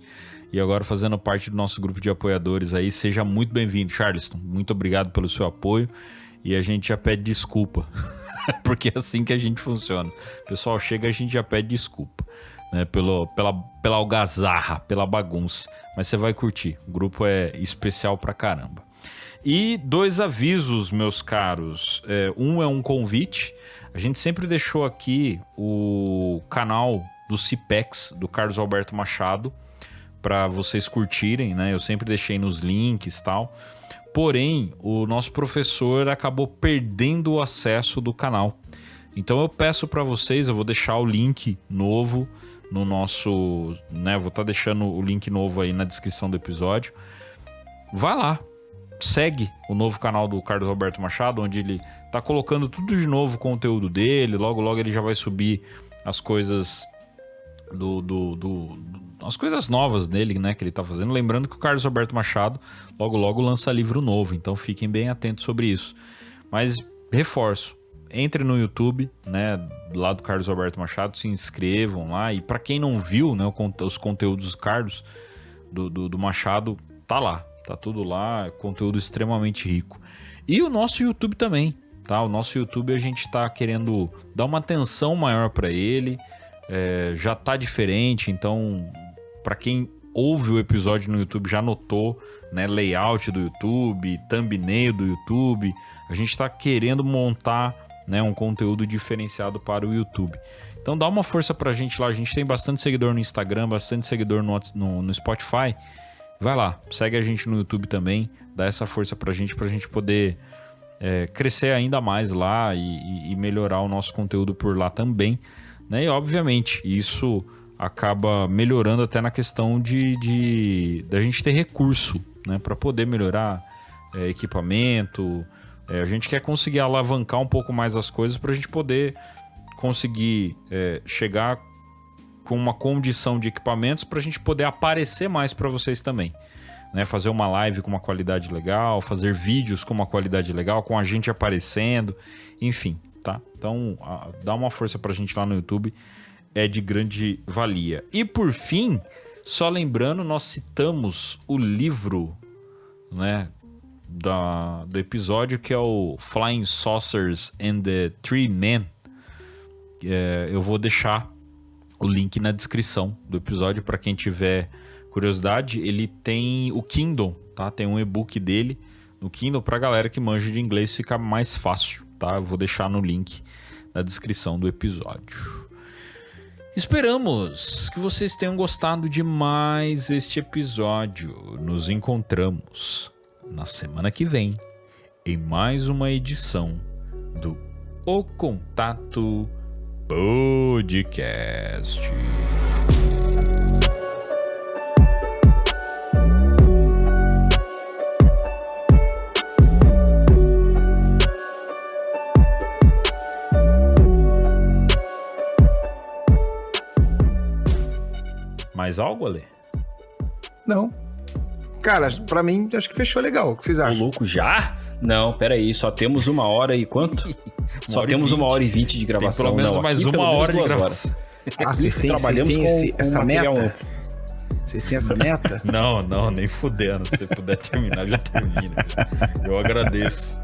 C: E agora fazendo parte do nosso grupo de apoiadores aí. Seja muito bem-vindo, Charleston. Muito obrigado pelo seu apoio. E a gente já pede desculpa. Porque é assim que a gente funciona. O pessoal chega, a gente já pede desculpa. Né, pela algazarra, pela bagunça. Mas você vai curtir. O grupo é especial pra caramba. E 2 avisos, meus caros. Um é um convite. A gente sempre deixou aqui o canal do CIPEX, do Carlos Alberto Machado, para vocês curtirem, né? Eu sempre deixei nos links e tal. Porém, o nosso professor acabou perdendo o acesso do canal. Então eu peço para vocês, eu vou deixar o link novo no nosso... né? Vou estar deixando o link novo aí na descrição do episódio. Vai lá, segue o novo canal do Carlos Alberto Machado, onde ele tá colocando tudo de novo o conteúdo dele. Logo, logo ele já vai subir as coisas as coisas novas dele, né, que ele tá fazendo. Lembrando que o Carlos Alberto Machado logo, logo lança livro novo, então fiquem bem atentos sobre isso. Mas reforço, entre no YouTube, né, lá do Carlos Alberto Machado, se inscrevam lá. E para quem não viu, né, os conteúdos do Carlos, do Machado, tá lá. Tá tudo lá, conteúdo extremamente rico. E o nosso YouTube também, tá? O nosso YouTube a gente tá querendo dar uma atenção maior para ele. Já tá diferente, então para quem ouve o episódio no YouTube já notou, né? Layout do YouTube, thumbnail do YouTube. A gente tá querendo montar, né, um conteúdo diferenciado para o YouTube. Então dá uma força pra gente lá. A gente tem bastante seguidor no Instagram, bastante seguidor no Spotify. Vai lá, segue a gente no YouTube também, dá essa força pra gente poder crescer ainda mais lá e melhorar o nosso conteúdo por lá também, né? E obviamente isso acaba melhorando até na questão da gente ter recurso, né, para poder melhorar equipamento. A gente quer conseguir alavancar um pouco mais as coisas pra gente poder conseguir chegar com uma condição de equipamentos para a gente poder aparecer mais para vocês também, né? Fazer uma live com uma qualidade legal, fazer vídeos com uma qualidade legal, com a gente aparecendo, enfim, tá? Então, dá uma força para a gente lá no YouTube, é de grande valia. E por fim, só lembrando, nós citamos o livro, né, do episódio, que é o Flying Saucers and the Three Men. Eu vou deixar o link na descrição do episódio para quem tiver curiosidade. Ele tem o Kindle, tá? Tem um e-book dele no Kindle pra galera que manja de inglês, fica mais fácil, tá? Eu vou deixar no link na descrição do episódio. Esperamos que vocês tenham gostado de mais este episódio. Nos encontramos na semana que vem em mais uma edição do O Contato Podcast. Mais algo, Ale?
A: Não. Cara, pra mim, acho que fechou legal. O que vocês acham?
B: Ô, louco, já? Não, peraí, só temos 1 hora e quanto? Só temos 1h20 de gravação.
C: Tem pelo menos mais 1 hora de gravação.
A: Ah, vocês têm essa meta? Vocês têm essa meta?
C: Não, nem fudendo. Se você puder terminar, já termina. Eu agradeço.